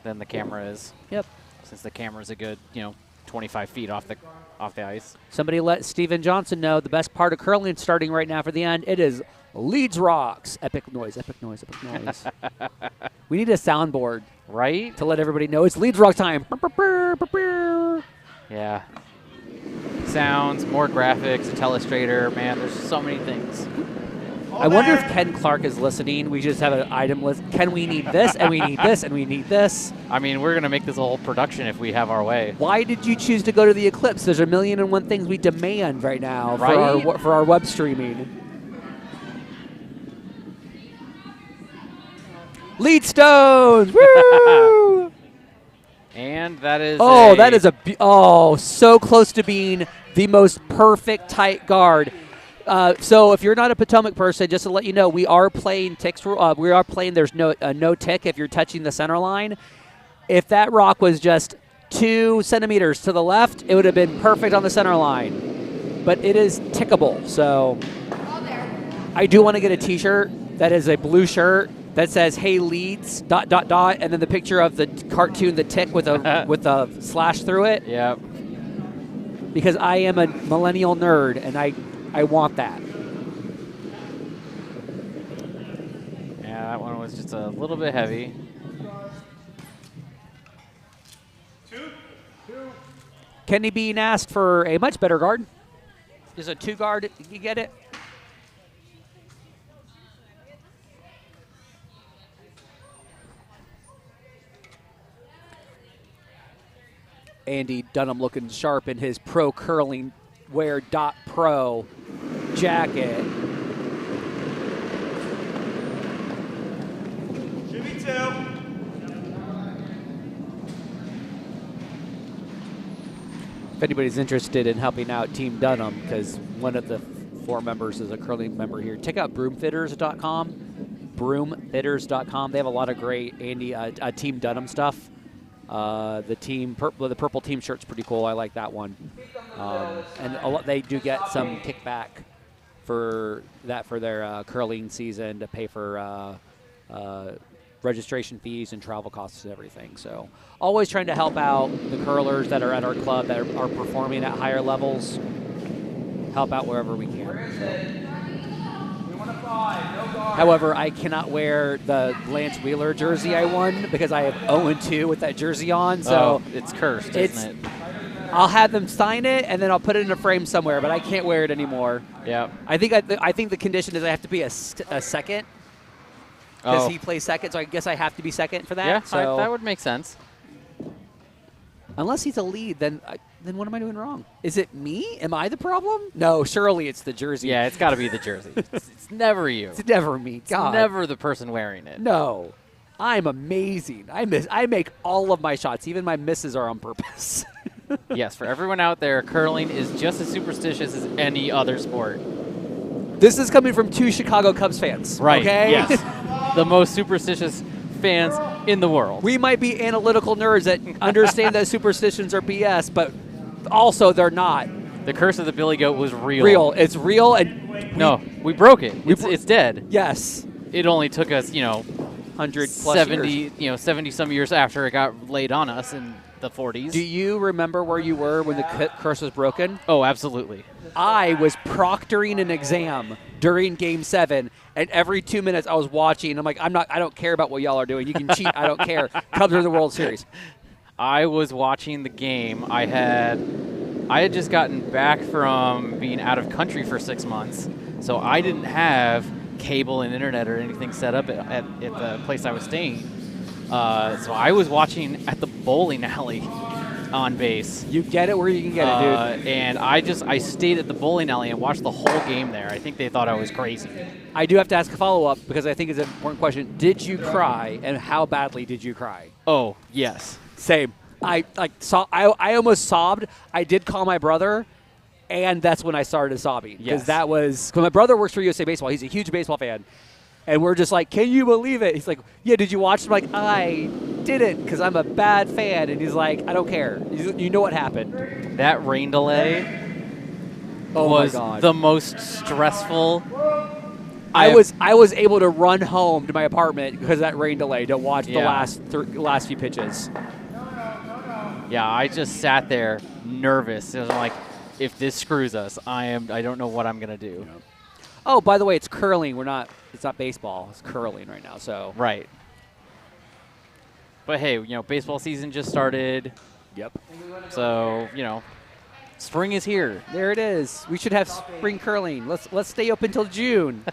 than the camera is. Yep. Since the camera is a good 25 feet off the ice. Somebody let Steven Johnson know the best part of curling starting right now for the end. It is Leeds Rocks. Epic noise, epic noise, epic noise. We need a soundboard, right, to let everybody know it's Leeds Rock time. Yeah. Sounds, more graphics, a telestrator. Man, there's so many things. I wonder if Ken Clark is listening. We just have an item list. Ken, we need this, and we need this, and we need this. I mean, we're going to make this a whole production if we have our way. Why did you choose to go to the Eclipse? There's 1,000,001 things we demand right now Right? for our web streaming. Lead Stones! Woo! And that is that is so close to being the most perfect tight guard. So if you're not a Potomac person, just to let you know, we are playing ticks. We are playing. There's no tick if you're touching the center line. If that rock was just 2 centimeters to the left, it would have been perfect on the center line. But it is tickable. So I do want to get a T-shirt that is a blue shirt that says "Hey Leeds," ... and then the picture of the cartoon, the tick with a slash through it. Yep. Because I am a millennial nerd and I want that. Yeah, that one was just a little bit heavy. Kenny being asked for a much better guard. Is a 2 guard, you get it? Andy Dunnam looking sharp in his Pro Curling Wear .Pro jacket. Should be 2. If anybody's interested in helping out Team Dunnam, because one of the 4 members is a curling member here, check out broomfitters.com. Broomfitters.com. They have a lot of great Team Dunnam stuff. The purple team shirt's pretty cool. I like that one. And they do get some kickback for their curling season to pay for registration fees and travel costs and everything. So always trying to help out the curlers that are at our club that are performing at higher levels. Help out wherever we can. However, I cannot wear the Lance Wheeler jersey I won because I have 0-2 with that jersey on. So it's cursed, isn't it? I'll have them sign it and then I'll put it in a frame somewhere, but I can't wear it anymore. Yeah. I think the condition is I have to be a second because he plays second, so I guess I have to be second for that. Yeah, so that would make sense. Unless he's a lead, then what am I doing wrong? Is it me? Am I the problem? No, surely it's the jersey. Yeah, it's got to be the jersey. It's never you. It's never me. God. It's never the person wearing it. No. I'm amazing. I make all of my shots. Even my misses are on purpose. Yes, for everyone out there, curling is just as superstitious as any other sport. This is coming from 2 Chicago Cubs fans. Right. Okay? Yes. The most superstitious fans in the world. We might be analytical nerds that understand that superstitions are BS, but also they're not. The curse of the Billy Goat was real. Real. It's real, and we broke it. It's dead. Yes. It only took us, 100 plus 70, 70 some years after it got laid on us in the 40s. Do you remember where you were when the curse was broken? Oh, absolutely. I was proctoring an exam during Game 7, and every 2 minutes I was watching. I'm like, I don't care about what y'all are doing. You can cheat. I don't care. Cubs are in the World Series. I was watching the game. I had just gotten back from being out of country for 6 months, so I didn't have cable and internet or anything set up at the place I was staying. So I was watching at the bowling alley on base. You get it where you can get it, dude. And I stayed at the bowling alley and watched the whole game there. I think they thought I was crazy. I do have to ask a follow-up because I think it's an important question. Did you cry, and how badly did you cry? Oh, yes. Same. I almost sobbed. I did call my brother, and that's when I started sobbing. Because because my brother works for USA Baseball. He's a huge baseball fan. And we're just like, can you believe it? He's like, yeah, did you watch it? I'm like, I didn't because I'm a bad fan. And he's like, I don't care. You know what happened. That rain delay was the most stressful. I was able to run home to my apartment because of that rain delay to watch the last few pitches. Yeah, I just sat there nervous. I was like, if this screws us, I don't know what I'm gonna do. Oh, by the way, it's curling. It's not baseball. It's curling right now. So right. But hey, baseball season just started. Yep. So spring is here. There it is. We should have spring curling. Let's stay open until June.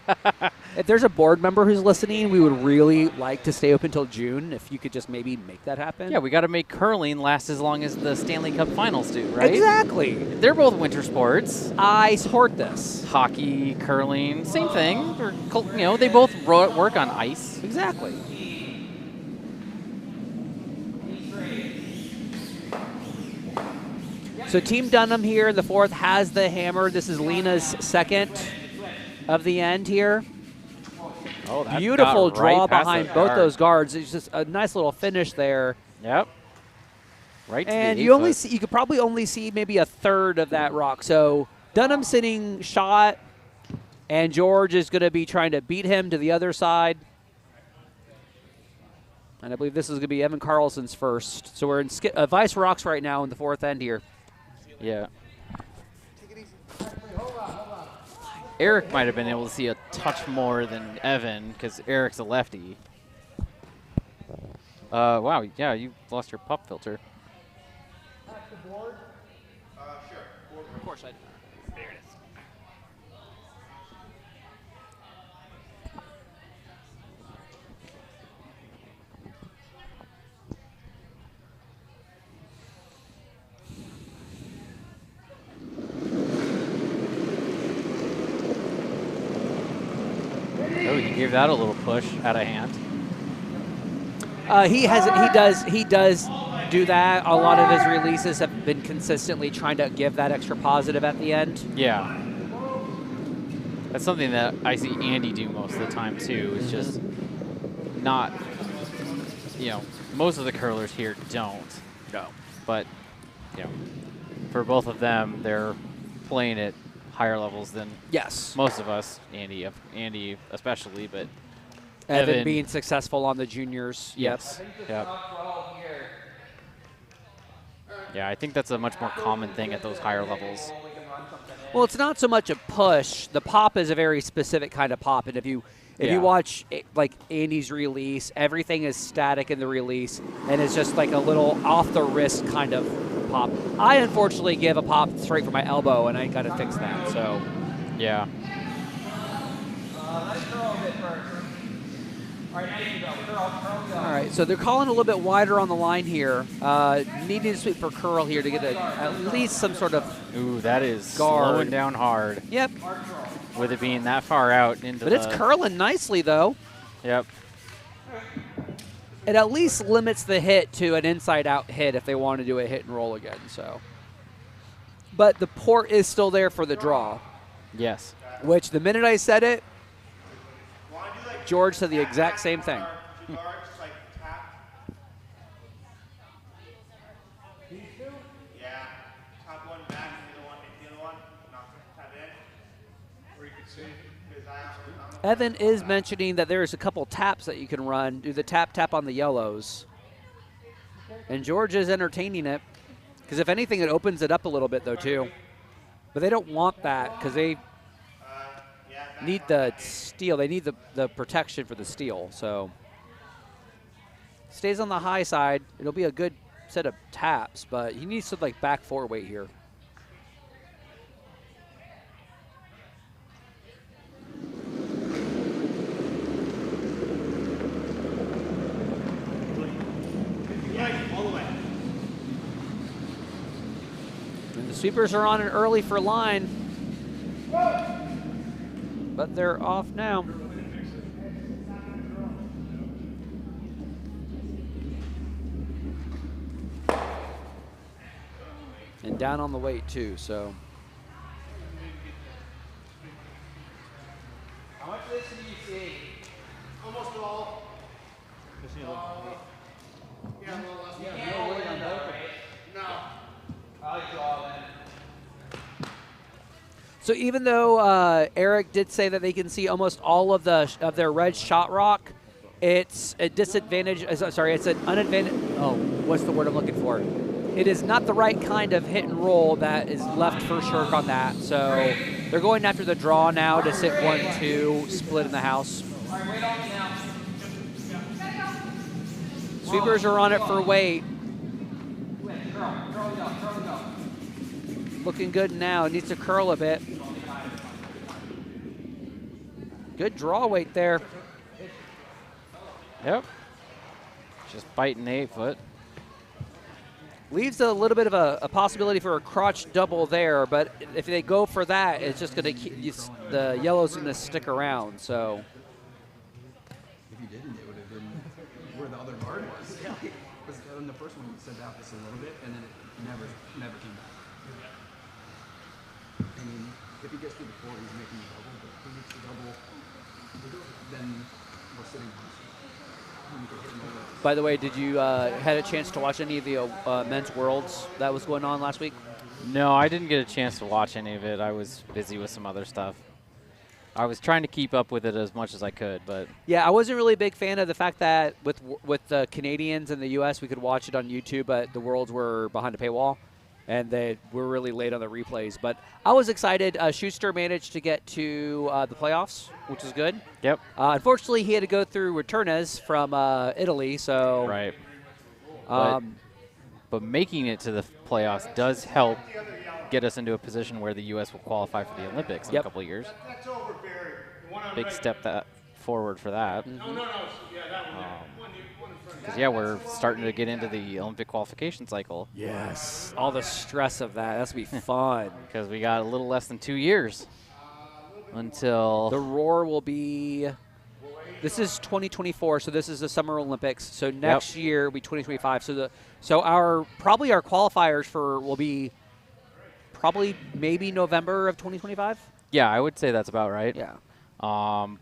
If there's a board member who's listening, we would really like to stay open until June. If you could just maybe make that happen. Yeah, we got to make curling last as long as the Stanley Cup Finals do, right? Exactly. They're both winter sports. I support this. Hockey, curling, same thing. They both work on ice. Exactly. So Team Dunnam here in the fourth has the hammer. This is Lena's second of the end here. Oh, that beautiful draw right behind both those guards. It's just a nice little finish there. Yep. Right. And you could probably only see maybe a third of that rock. So Dunnam sitting shot, and George is going to be trying to beat him to the other side. And I believe this is going to be Evan Carlson's first. So we're in Vice Rocks right now in the fourth end here. Yeah. Eric might have been able to see a touch more than Evan because Eric's a lefty. Wow, yeah, you lost your pop filter. The board? Sure. Of course I do. There it is. Oh, he gave that a little push out of hand. He does do that. A lot of his releases have been consistently trying to give that extra positive at the end. Yeah. That's something that I see Andy do most of the time too. It's just not, most of the curlers here don't. No. But, for both of them, they're playing at higher levels than most of us. Andy especially, but Evan being successful on the juniors. Yes. Yep. Yeah, I think that's a much more common thing at those higher levels. Well, it's not so much a push. The pop is a very specific kind of pop, and if you watch like Andy's release, everything is static in the release, and it's just like a little off the wrist kind of pop. I unfortunately give a pop straight from my elbow, and I got to fix that. So, yeah. Let's curl a bit first. All right, now you go. Curl. All right, so they're calling a little bit wider on the line here. Needing to sweep for curl here to get at least some sort of Ooh, that is guard. slowing down hard. Yep. With it being that far out into But it's curling nicely, though. Yep. It at least limits the hit to an inside-out hit if they want to do a hit and roll again. So, but the port is still there for the draw. Yes. Which the minute I said it, George said the exact same thing. Evan is mentioning that there's a couple taps that you can run. Do the tap on the yellows. And George is entertaining it. Because if anything, it opens it up a little bit, though, too. But they don't want that because they need the steel. They need the protection for the steel. So stays on the high side. It'll be a good set of taps, but he needs to, like, back four weight here. And the sweepers are on it early for line. But they're off now. down on the weight too. So How much of this do you see? Almost all. Yeah, a little less. You can't hold it in though, right? No. I like you all in. So even though Eric did say that they can see almost all of their red shot rock, it's a disadvantage. Sorry, it's an unadvantage. Oh, what's the word I'm looking for? It is not the right kind of hit and roll that is left for Shirk on that. So they're going after the draw now to sit 1-2, split in the house. All right, wait on me now. Sweepers are on it for weight. Curl, go. Looking good now. Needs to curl a bit. Good draw weight there. Yep. Just fighting the 8-foot. Leaves a little bit of a possibility for a crotch double there, but if they go for that, it's just going to keep the yellow's going to stick around. So If you didn't, it would have been where the other guard was. Yeah. Because in the first one, you sent out this a little bit, and then it never came back. I mean, if he gets through the 4, he's making a double, but if he gets the double, then we're sitting on. We could hit him over. by the way, did you had a chance to watch any of the men's worlds that was going on last week? No, I didn't get a chance to watch any of it. I was busy with some other stuff. I was trying to keep up with it as much as I could, but Yeah, I wasn't really a big fan of the fact that with the Canadians and the U.S., we could watch it on YouTube, but the worlds were behind a paywall, and they were really late on the replays. But I was excited. Schuster managed to get to the playoffs, which is good. yep. Unfortunately, he had to go through Returnes from Italy, so Right. Um, But making it to the playoffs does help get us into a position where the U.S. will qualify for the Olympics in Yep. a couple of years. That's over, Barry. The one on Big right. step forward for that. No, yeah, that one. One in front. Because, yeah, we're starting to get into the Olympic qualification cycle yes, all the stress of that. That's going to be fun. because we got a little less than 2 years until The Roar will be – this is 2024, so this is the Summer Olympics. So next year will be 2025. So our qualifiers will be probably maybe November of 2025. yeah, I would say that's about right. Yeah.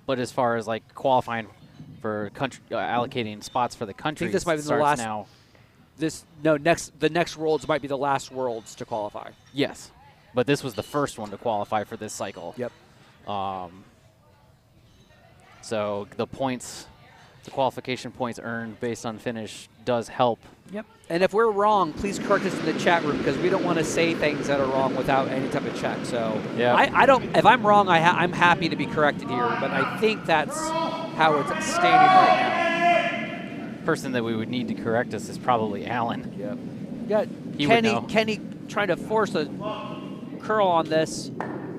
But as far as like qualifying for country, allocating spots for the country, this might be the starts last- now. The next Worlds might be the last Worlds to qualify. Yes, but this was the first one to qualify for this cycle. Yep. So the points, the qualification points earned based on finish does help. Yep. And if we're wrong, please correct us in the chat room because we don't want to say things that are wrong without any type of check. So Yeah. I don't. If I'm wrong, I'm happy to be corrected here. But I think that's how it's standing right Person that we would need to correct us is probably Alan. now. Yep. You got He would know. Kenny trying to force a curl on this.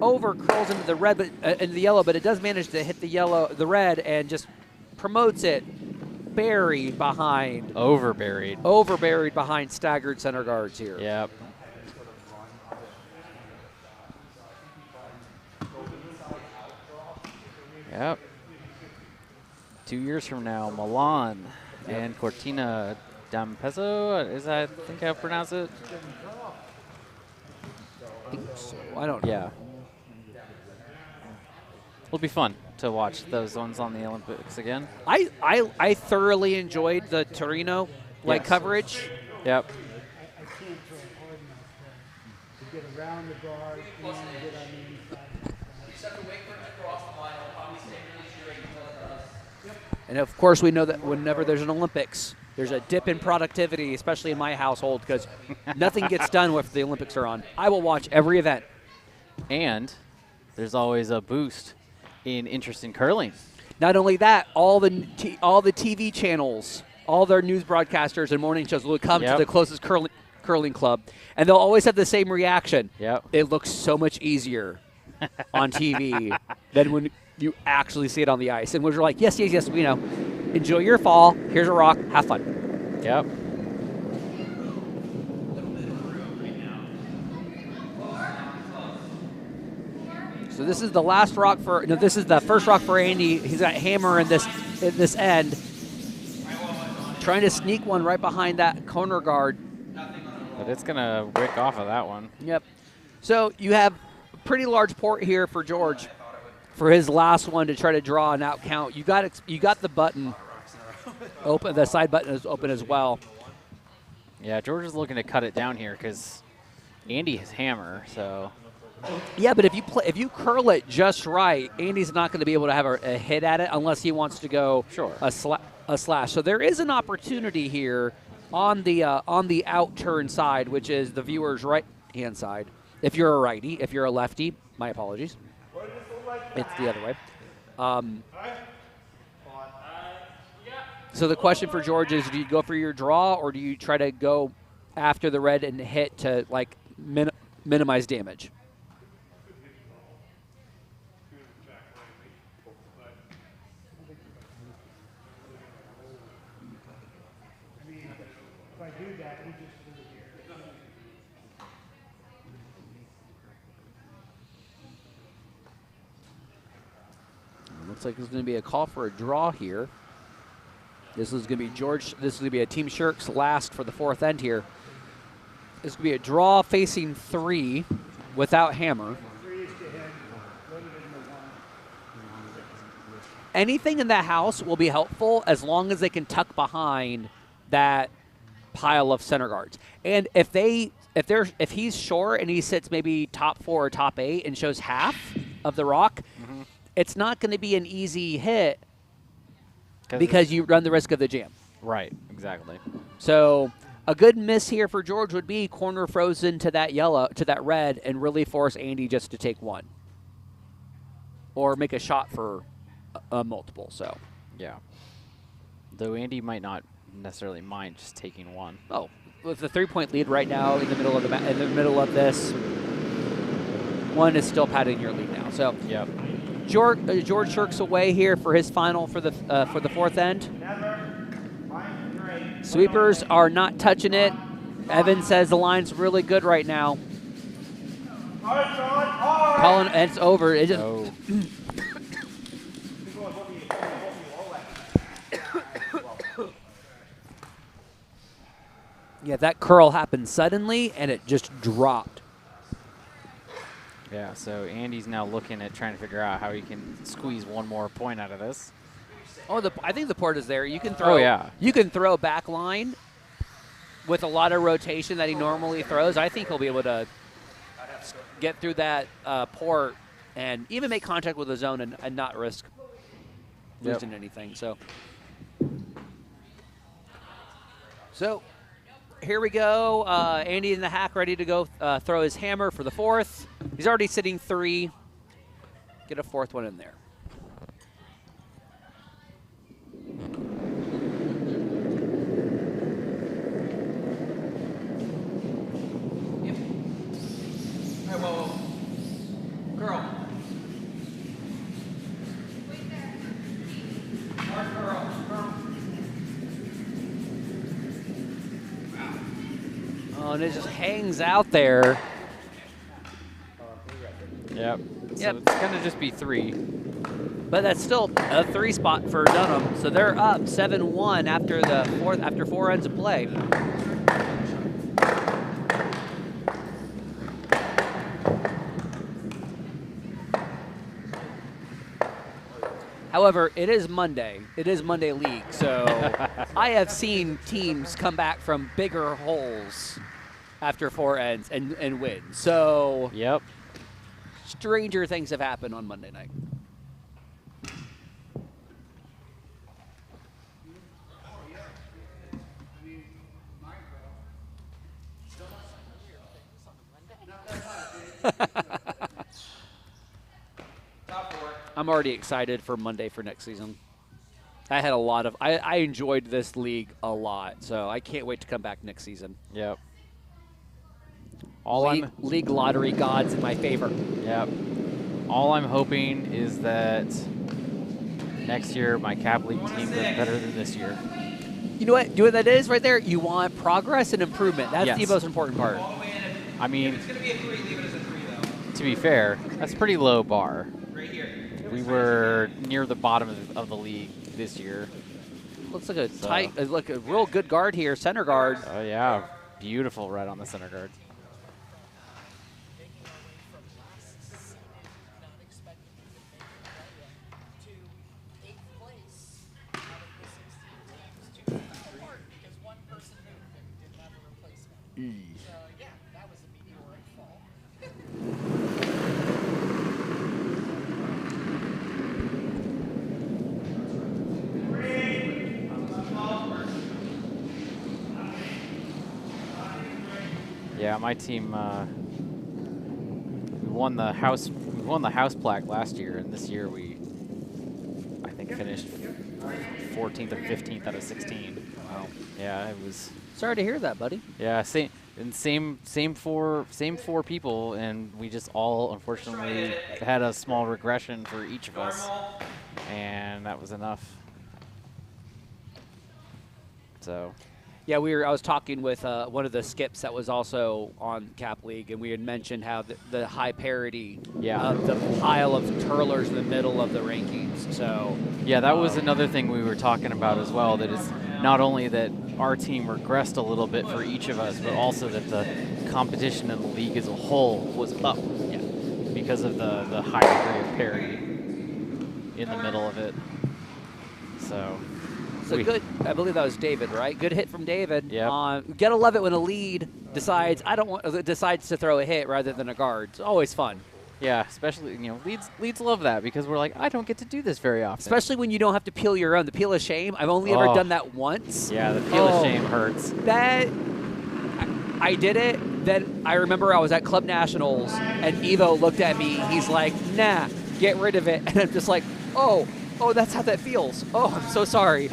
Over curls into the red, but into the yellow, but it does manage to hit the red, and just promotes it. Buried behind. Overburied. Overburied behind staggered center guards here. Yep. Yep. 2 years from now, Milan and Cortina d'Ampezzo. Is that, I think I pronounce it? I think so. I don't know. Yeah. It'll be fun to watch those ones on the Olympics again. I thoroughly enjoyed the Torino Yes. coverage. Yep. I can't throw it hard enough to get around the guard and get on the inside. And of course, we know that whenever there's an Olympics, there's a dip in productivity, especially in my household, because nothing gets done if the Olympics are on. I will watch every event. And there's always a boost in interest in curling. Not only that, all the TV channels, all their news broadcasters and morning shows will come to Yep. the closest curling club, and they'll always have the same reaction. Yep. It looks so much easier on TV than when you actually see it on the ice. And we're like, yes, we know. Enjoy your fall. Here's a rock. Have fun. Yep. So this is the last rock for. No, this is the first rock for Andy. He's got hammer in this end, trying to sneak one right behind that corner guard. But it's going to wick off of that one. Yep. So you have a pretty large port here for George for his last one to try to draw an out count. You got the button open. The side button is open as well. Yeah, George is looking to cut it down here because Andy has hammer, so. Yeah, but if you curl it just right, Andy's not going to be able to have a hit at it unless he wants to go a slash. So there is an opportunity here on the out turn side, which is the viewer's right hand side. If you're a righty, if you're a lefty, my apologies. It's the other way. So the question for George is: do you go for your draw, or do you try to go after the red and hit to like minimize damage? If I do that, he just loses. Looks like there's going to be a call for a draw here. This is going to be George. This is going to be a Team Shirk's last for the fourth end here. This is going to be a draw facing 3 without hammer. Anything in that house will be helpful as long as they can tuck behind that pile of center guards. And if he's short and he sits maybe top 4 or top 8 and shows half of the rock, it's not going to be an easy hit because you run the risk of the jam. Right, exactly. So a good miss here for George would be corner frozen to that yellow, to that red, and really force Andy just to take one. Or make a shot for a multiple, so. Yeah. Though Andy might not necessarily mind just taking one. Oh, with the 3-point lead right now in the middle of this, one is still padding your lead now. So yep. George Shirk's away here for his final for the fourth end. Sweepers are not touching it. Evan says the line's really good right now. Colin, it's over. It just. Oh. Yeah, that curl happened suddenly, and it just dropped. Yeah, so Andy's now looking at trying to figure out how he can squeeze one more point out of this. Oh, I think the port is there. You can throw. Oh, yeah. You can throw back line with a lot of rotation that he normally throws. I think he'll be able to get through that port and even make contact with the zone and not risk losing anything. So here we go. Andy in the hack ready to go throw his hammer for the fourth. He's already sitting 3. Get a fourth one in there. Yep. All right, whoa. Girl. Wait there. Girl. Oh, and it just hangs out there. Yep. So Yep. it's going to just be 3. But that's still a 3 spot for Dunnam. So they're up 7-1 after 4 ends of play. However, it is Monday. It is Monday League, so I have seen teams come back from bigger holes after 4 ends and win. So Yep. stranger things have happened on Monday night. I'm already excited for Monday for next season. I had a lot of I enjoyed this league a lot, so I can't wait to come back next season. Yep. League lottery gods in my favor. Yep. All I'm hoping is that next year my Cap League team does better than this year. You know what? Do what that is right there. You want progress and improvement. That's Yes. the most important part. I mean, It's going to be a 3, leave it as a 3, though. to be fair, that's a pretty low bar. Right here. We were near the bottom of the league this year. Looks like a tight, like a real good guard here, center guard. Oh, yeah. Beautiful right on the center guard. Yeah, my team we won the house plaque last year, and this year I think finished 14th or 15th out of 16. Wow. Yeah, it was. Sorry to hear that, buddy. Yeah, same four people, and we just all unfortunately had a small regression for each of us, and that was enough. So. Yeah, I was talking with one of the skips that was also on Cap League, and we had mentioned how the high parity of the pile of curlers in the middle of the rankings. So yeah, that was another thing we were talking about as well. That it's not only that our team regressed a little bit for each of us, but also that the competition in the league as a whole was up. Yeah, because of the high degree of parity in the middle of it. So good. I believe that was David, right? Good hit from David. Yeah. Gotta love it when a lead decides to throw a hit rather than a guard. It's always fun. Yeah, especially leads love that because we're like, I don't get to do this very often. Especially when you don't have to peel your own. The peel of shame. I've only ever done that once. Yeah, the peel of shame hurts. I did it. Then I remember I was at Club Nationals and Evo looked at me. He's like, "Nah, get rid of it." And I'm just like, "Oh, that's how that feels. Oh, I'm so sorry."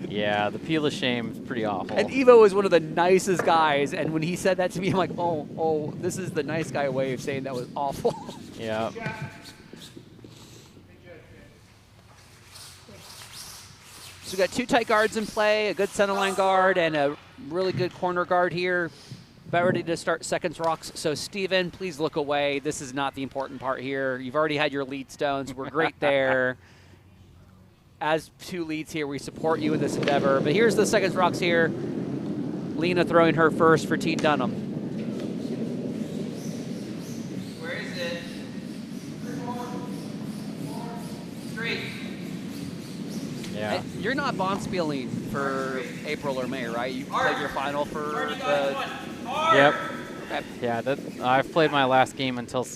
Yeah, the peel of shame is pretty awful. And Evo is one of the nicest guys, and when he said that to me, I'm like, oh, this is the nice guy way of saying that was awful. Yeah. So we got two tight guards in play, a good centerline guard, and a really good corner guard here. About ready to start seconds rocks. So Steven, please look away. This is not the important part here. You've already had your lead stones. We're great there. As two leads here, we support you in this endeavor. But here's the seconds rocks here. Lena throwing her first for Team Dunnam. Where is it? Straight. Yeah. You're not bond spieling for April or May, right? You played your final for the... Yep. Okay. Yeah, I've played my last game until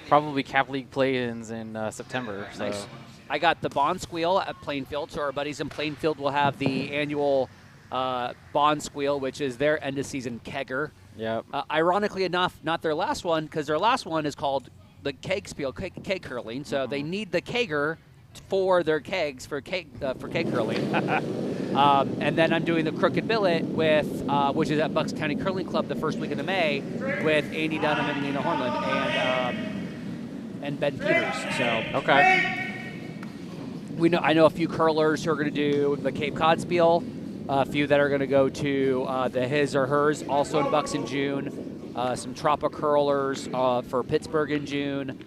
probably Cap League play-ins in September. So. Nice. I got the Bond Squeal at Plainfield, so our buddies in Plainfield will have the annual Bond Squeal, which is their end-of-season kegger. Yep. Ironically enough, not their last one, because their last one is called the Keg Spiel, keg curling, so they need the kegger for their kegs for keg curling. And then I'm doing the Crooked Billet with, which is at Bucks County Curling Club the first weekend of May, with Andy Dunnam and Lena Hornland and Ben Peters. So Okay. I know a few curlers who are going to do the Cape Cod Spiel, a few that are going to go to the His or Hers, also in Bucks in June, some Tropa curlers for Pittsburgh in June.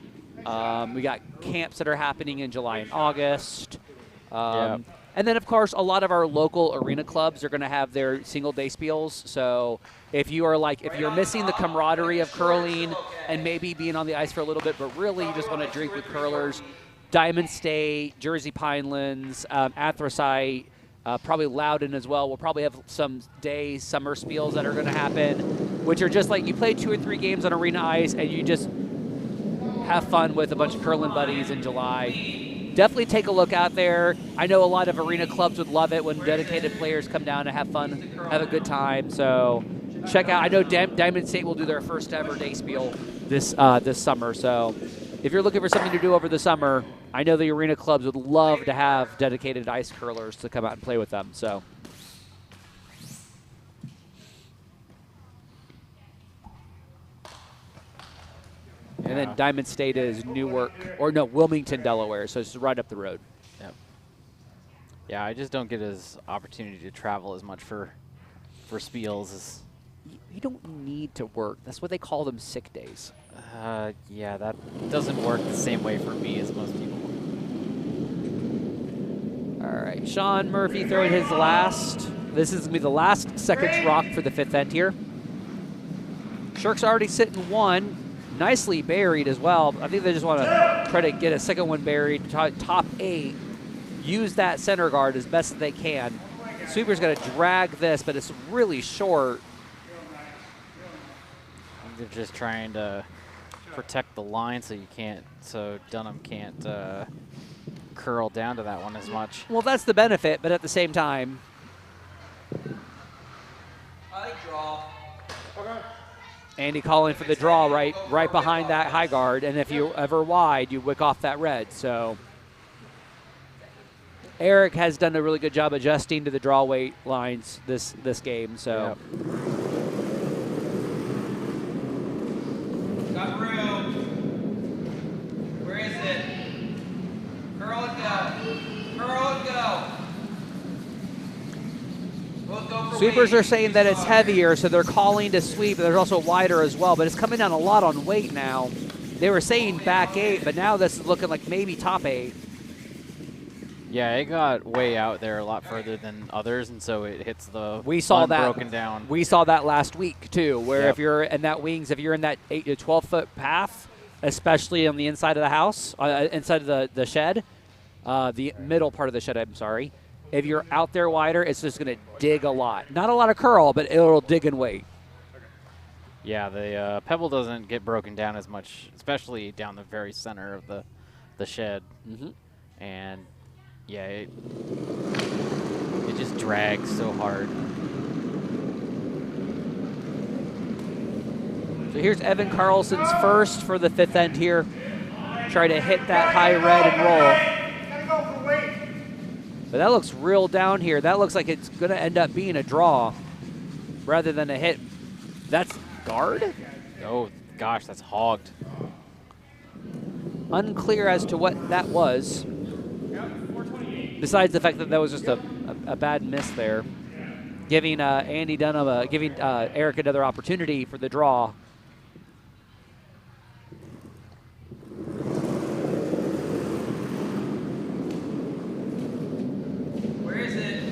We got camps that are happening in July and August. And then, of course, a lot of our local arena clubs are going to have their single-day spiels. So if you're missing the camaraderie of curling and maybe being on the ice for a little bit, but really you just want to drink with curlers, Diamond State, Jersey Pinelands, Anthracite, probably Loudon as well. We'll probably have some summer spiels that are going to happen, which are just like you play 2 or 3 games on arena ice and you just have fun with a bunch of curling buddies in July. Definitely take a look out there. I know a lot of arena clubs would love it when dedicated players come down to have fun, have a good time. So check out. I know Diamond State will do their first ever day spiel this summer. So if you're looking for something to do over the summer, I know the arena clubs would love to have dedicated ice curlers to come out and play with them. So. And then Diamond State is Wilmington, Delaware, so it's right up the road. Yep. Yeah, I just don't get as opportunity to travel as much for spiels as. You don't need to work. That's what they call them, sick days. Yeah, that doesn't work the same way for me as most people. All right, Sean Murphy throwing his last. This is going to be the last seconds rock for the 5th end here. Shirk's already sitting 1. Nicely buried as well. I think they just want to try to get a second one buried, top 8. Use that center guard as best as they can. Sweeper's going to drag this, but it's really short. They're just trying to protect the line so Dunnam can't curl down to that one as much. Well, that's the benefit, but at the same time. I like draw. Andy calling for the draw right behind that high guard, and if you ever wide, you wick off that red. So Eric has done a really good job adjusting to the draw weight lines this game. So. Yep. Got room. Where is it? Curl and go. Curl and go. Both go for Sweepers weight. are saying that it's heavier, so they're calling to sweep. There's also wider as well, but it's coming down a lot on weight now. They were saying back 8, but now this is looking like maybe top 8. Yeah, it got way out there a lot further than others, and so it hits the We saw that broken down. We saw that last week too, where Yep. if you're in that wings, if you're in that 8 to 12-foot path, especially on the inside of the house, inside of the shed, the middle part of the shed, I'm sorry. If you're out there wider, it's just going to dig a lot. Not a lot of curl, but it'll dig in weight. Yeah, the pebble doesn't get broken down as much, especially down the very center of the shed. Mm-hmm. And yeah, it just drags so hard. So here's Evan Carlson's first for the 5th end here. Try to hit that high red and roll. But that looks real down here. That looks like it's going to end up being a draw rather than a hit. That's guard? Oh, gosh, that's hogged. Unclear as to what that was. Besides the fact that that was just a bad miss there. Giving Andy Dunnam, giving Eric another opportunity for the draw. Where is it?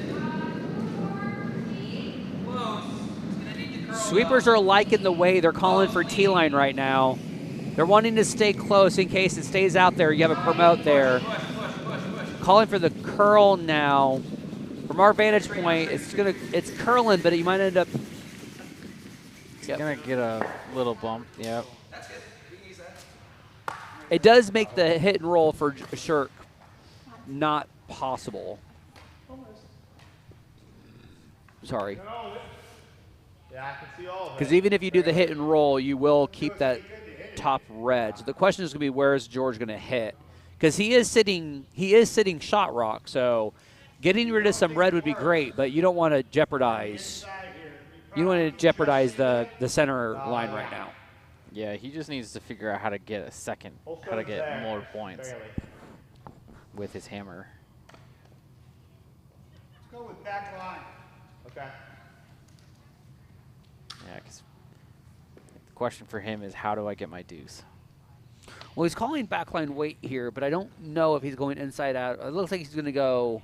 Close. It's gonna need to curl Sweepers up. are liking the way they're calling for T-line right now. They're wanting to stay close in case it stays out there. You have a promote there. Push. Calling for the curl now. From our vantage point, it's curling, but you might end up. It's going to get a little bump. Yep. It does make the hit and roll for Shirk not possible. Sorry. Yeah, I can see all of it. Because even if you do the hit and roll, you will keep that top red. So the question is going to be, where is George going to hit? Because he is sitting shot rock. So getting rid of some red would be great, but you don't want to jeopardize. You don't want to jeopardize the center line right now. Yeah, he just needs to figure out how to get how to get more points with his hammer. Let's go with back line. Okay. Yeah, 'cause the question for him is, how do I get my deuce? Well, he's calling backline weight here, but I don't know if he's going inside out. It looks like he's going to go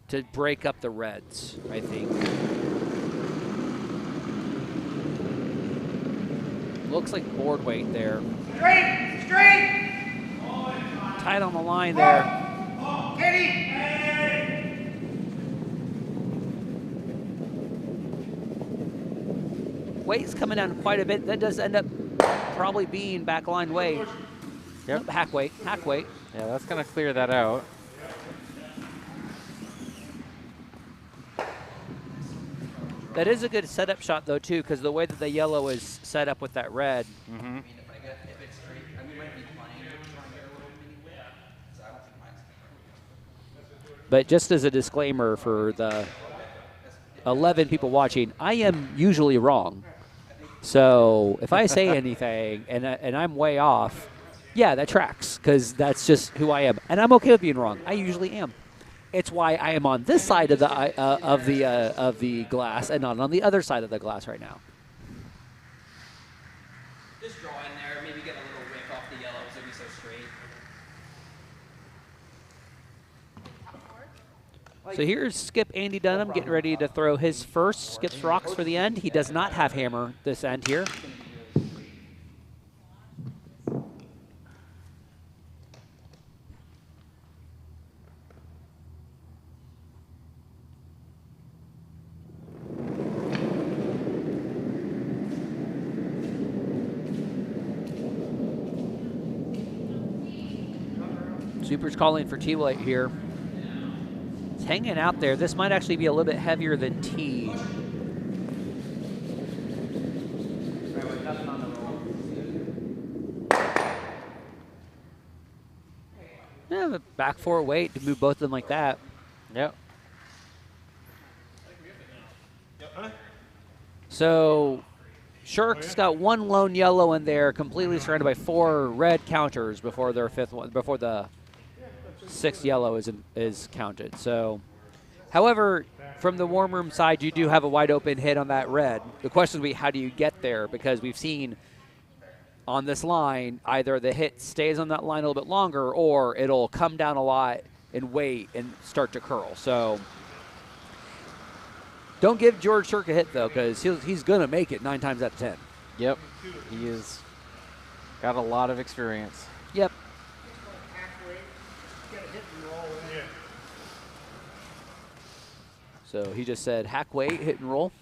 to break up the reds, I think. Looks like board weight there. Straight! Tight on the line there. Kitty! Weight's coming down quite a bit. That does end up probably being backline weight. Yep. Hack weight. Yeah, that's going to clear that out. That is a good setup shot, though, too, because the way that the yellow is set up with that red. Mm-hmm. I mean, if it's straight, I mean, we might be playing to try and get a little mini win. So I don't think mine's But just as a disclaimer for the 11 people watching, I am usually wrong. So if I say anything and I'm way off, yeah, that tracks because that's just who I am, and I'm okay with being wrong. I usually am. It's why I am on this side of the glass and not on the other side of the glass right now. Just draw in there, maybe get a little wick off the yellow because it'll be so straight. So here's Skip Andy Dunnam getting ready to throw his first. Skip's rocks for the end. He does not have hammer this end here. Super's calling for T-White here. It's hanging out there. This might actually be a little bit heavier than T. Yeah, but back four weight to move both of them like that. Yep. So Shirk's got one lone yellow in there, completely surrounded by 4 red counters before their fifth one, before the 6th yellow is counted. So, however, from the warm room side, you do have a wide open hit on that red. The question will be, how do you get there? Because we've seen on this line, either the hit stays on that line a little bit longer, or it'll come down a lot and wait and start to curl. So don't give George Shirk a hit, though, because he's going to make it 9 times out of 10. Yep. He has got a lot of experience. Yep. So he just said hack weight, hit and roll.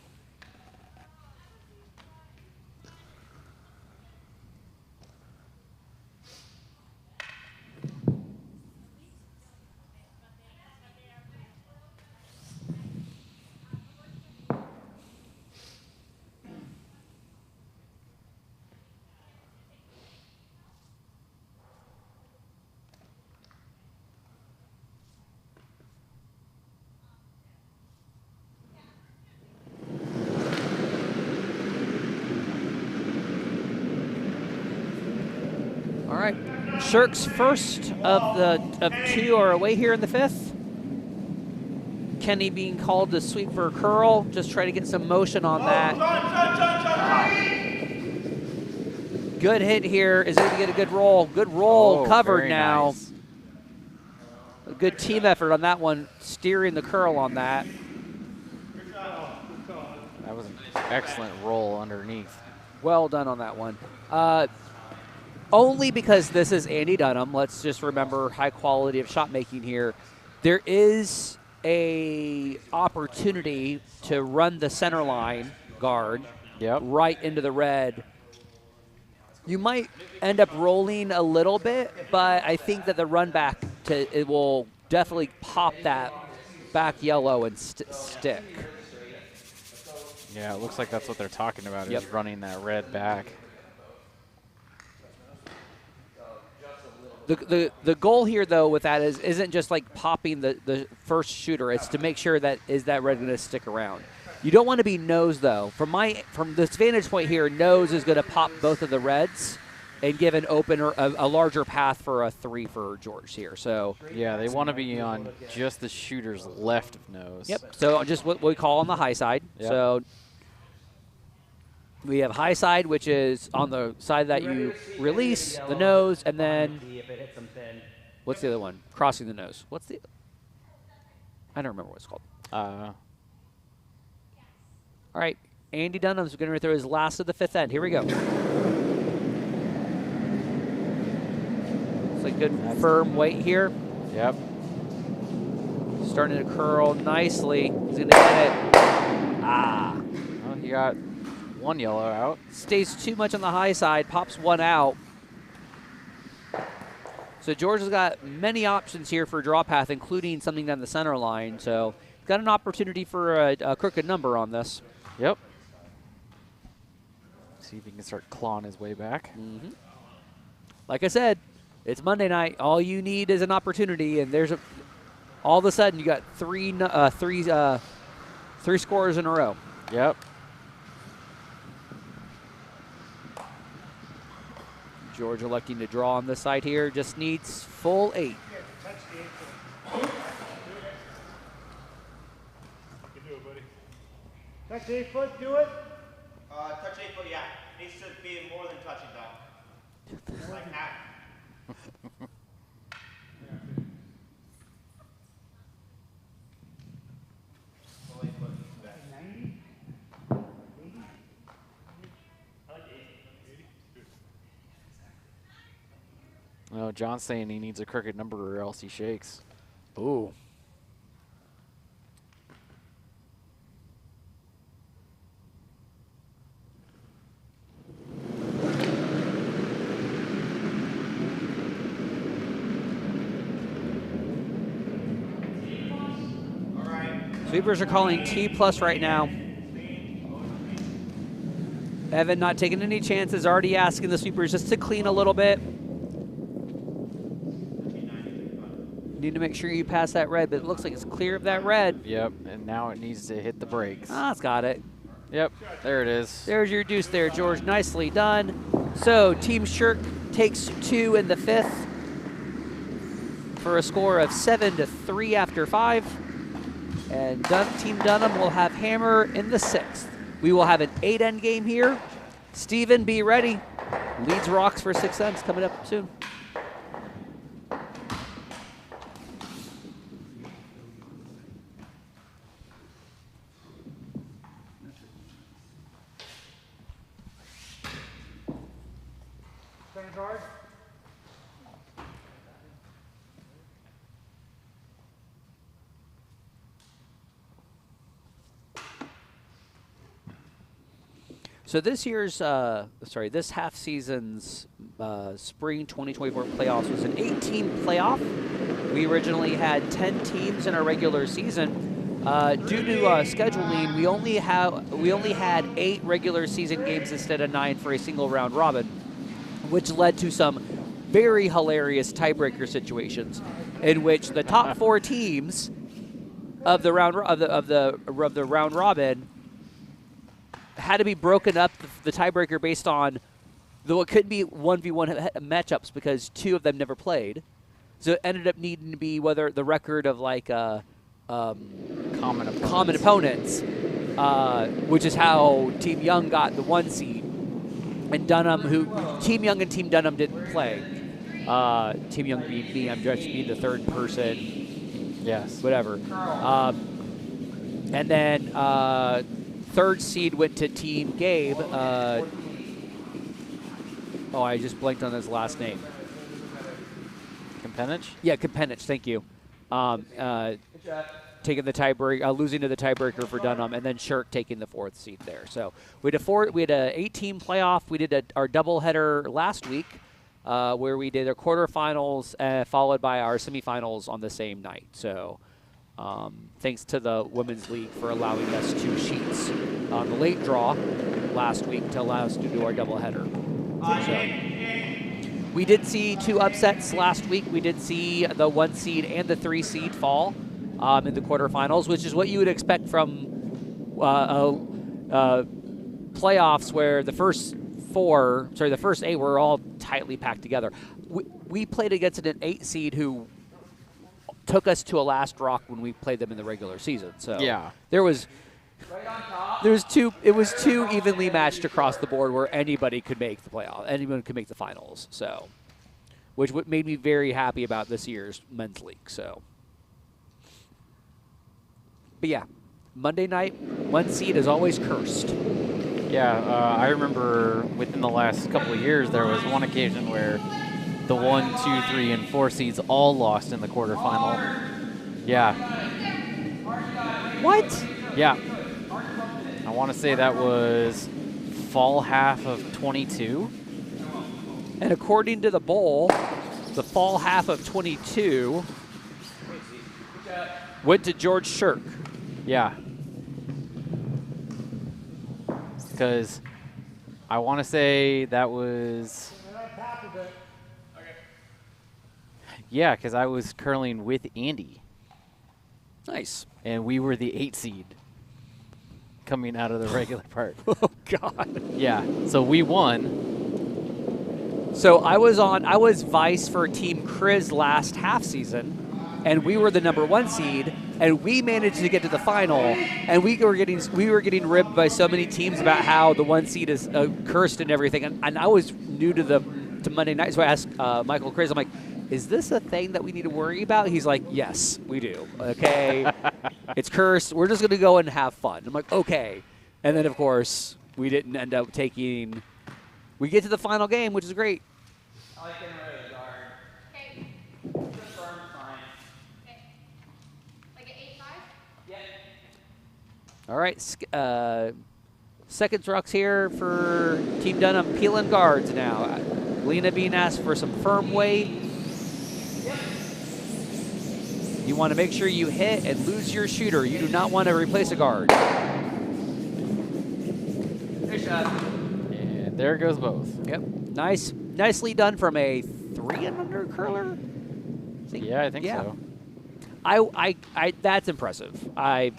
All right, Shirk's first of 2 are away here in the 5th. Kenny being called to sweep for a curl, just try to get some motion on that. Good hit here. Is going to get a good roll. Good roll, covered now. Nice. A good team effort on that one, steering the curl on that. That was an excellent roll underneath. Well done on that one. Only because this is Andy Dunnam. Let's just remember high quality of shot making here. There is a opportunity to run the center line guard right into the red. You might end up rolling a little bit, but I think that the run back it will definitely pop that back yellow and stick. Yeah, it looks like that's what they're talking about, is running that red back. The goal here, though, with that isn't just like popping the first shooter. It's to make sure that red going to stick around. You don't want to be nose, though. From this vantage point here, nose is going to pop both of the reds and give an opener a larger path for a 3 for George here. So yeah, they want to be on just the shooter's left of nose. Yep. So just what we call on the high side. Yep. So we have high side, which is on the side that you release the nose, and then what's the other one? Crossing the nose. I don't remember what it's called. All right, Andy Dunnam's going to throw his last of the 5th end. Here we go. It's like good firm weight here. Yep. Starting to curl nicely. He's going to get it. Well, he got 1 yellow out. Stays too much on the high side, pops 1 out. So George has got many options here for draw path, including something down the center line. So he's got an opportunity for a crooked number on this. Yep. See if he can start clawing his way back. Mm-hmm. Like I said, it's Monday night. All you need is an opportunity, and all of a sudden you got three scores in a row. Yep. George electing to draw on this side here. Just needs full 8. You can do it, buddy. Touch 8 foot, do it. Touch 8 foot, yeah. Needs to be more than touching, though. Like that. know. John's saying he needs a crooked number or else he shakes. Ooh. Sweepers are calling T+ right now. Evan not taking any chances, already asking the sweepers just to clean a little bit. Need to make sure you pass that red, but it looks like it's clear of that red. Yep, and now it needs to hit the brakes. Ah, it's got it. Yep, there it is. There's your deuce there, George. Nicely done. So Team Shirk takes 2 in the 5th for a score of 7-3 after 5. And Team Dunnam will have hammer in the 6th. We will have an 8 end game here. Steven, be ready. Leads rocks for 6 ends coming up soon. Second card. So this year's, this half season's spring 2024 playoffs was an 8-team playoff. We originally had 10 teams in our regular season. Due to scheduling, we only had 8 regular season games instead of 9 for a single round robin, which led to some very hilarious tiebreaker situations in which the top 4 teams of the round robin had to be broken up, the tiebreaker, based on what could be 1v1 matchups because 2 of them never played. So it ended up needing to be whether the record of like common opponents, which is how Team Young got the 1 seed, and Dunnam, Team Young and Team Dunnam didn't play. Team Young beat me. I'm just being the 3rd person. Yes. Whatever. And then 3rd seed went to Team Gabe. I just blanked on his last name. Kompenich? Yeah, Kompenich. Thank you. Taking the tiebreaker, losing to the tiebreaker for Dunnam, and then Shirk taking the 4th seed there. So we had an 8-team playoff. We did our doubleheader last week, where we did our quarterfinals followed by our semifinals on the same night. So. Thanks to the Women's League for allowing us 2 sheets on the late draw last week to allow us to do our doubleheader. So, we did see 2 upsets last week. We did see the 1 seed and the 3 seed fall in the quarterfinals, which is what you would expect from playoffs where the first 8 were all tightly packed together. We played against an 8 seed who took us to a last rock when we played them in the regular season. So yeah, it was 2 evenly matched across the board where anybody could make the playoff, anyone could make the finals. So, which made me very happy about this year's men's league. So, but yeah, Monday night 1 seed is always cursed. Yeah, I remember within the last couple of years there was one occasion where the 1, 2, 3, and 4 seeds all lost in the quarterfinal. Yeah. What? Yeah. I want to say that was fall half of 22. And according to the bowl, the fall half of 22 went to George Shirk. Yeah. Because I want to say that was... Yeah, because I was curling with Andy. Nice. And we were the 8 seed coming out of the regular part. Oh, God. Yeah, so we won. So I was vice for Team Chris last half season, and we were the number 1 seed, and we managed to get to the final, and we were getting ribbed by so many teams about how the 1 seed is cursed and everything, and I was new to Monday night, so I asked Michael Chris, I'm like, is this a thing that we need to worry about? He's like, yes, we do. Okay, it's cursed. We're just going to go and have fun. I'm like, okay. And then, of course, we didn't end up taking – we get to the final game, which is great. I like getting rid of the guard. All right, seconds rocks here for Team Dunnam. Peeling guards now. Lena being asked for some firm weight. You want to make sure you hit and lose your shooter. You do not want to replace a guard. Good shot. And there goes both. Yep, nicely done from a 3 and under curler. Yeah, I think so. I that's impressive. I'm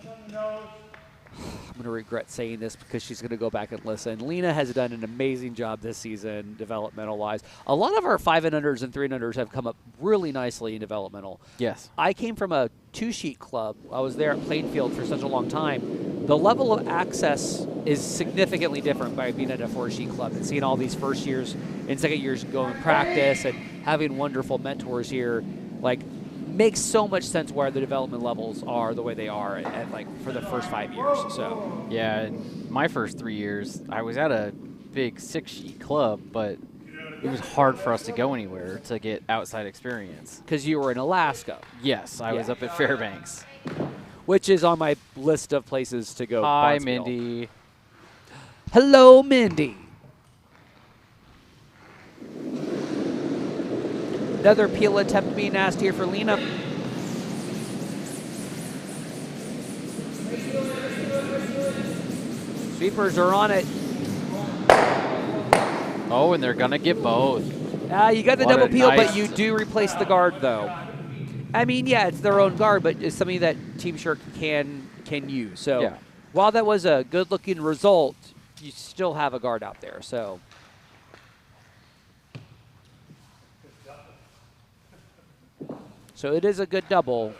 gonna regret saying this because she's gonna go back and listen. Lena has done an amazing job this season, developmental wise. A lot of our 5 and unders and 3 and unders have come up really nicely in developmental. Yes. I came from a 2-sheet club. I was there at Plainfield for such a long time. The level of access is significantly different by being at a 4-sheet club and seeing all these first years and second years go and practice and having wonderful mentors here. Like, makes so much sense why the development levels are the way they are at like for the first 5 years. So Yeah, in my first 3 years, I was at a big 6-sheet club, but it was hard for us to go anywhere to get outside experience. because you were in Alaska, Yes, I was up at Fairbanks. which is on my list of places to go. Hi, Bontsville. Mindy. Hello, Mindy. Another peel attempt being asked here for Lena. Sweepers are on it. Oh, and they're going to get both. You got the What double a peel, nice- but you do replace the guard, though. I mean, yeah, it's their own guard, but it's something that Team Shirk can use. So Yeah. while that was a good-looking result, you still have a guard out there. So it is a good double.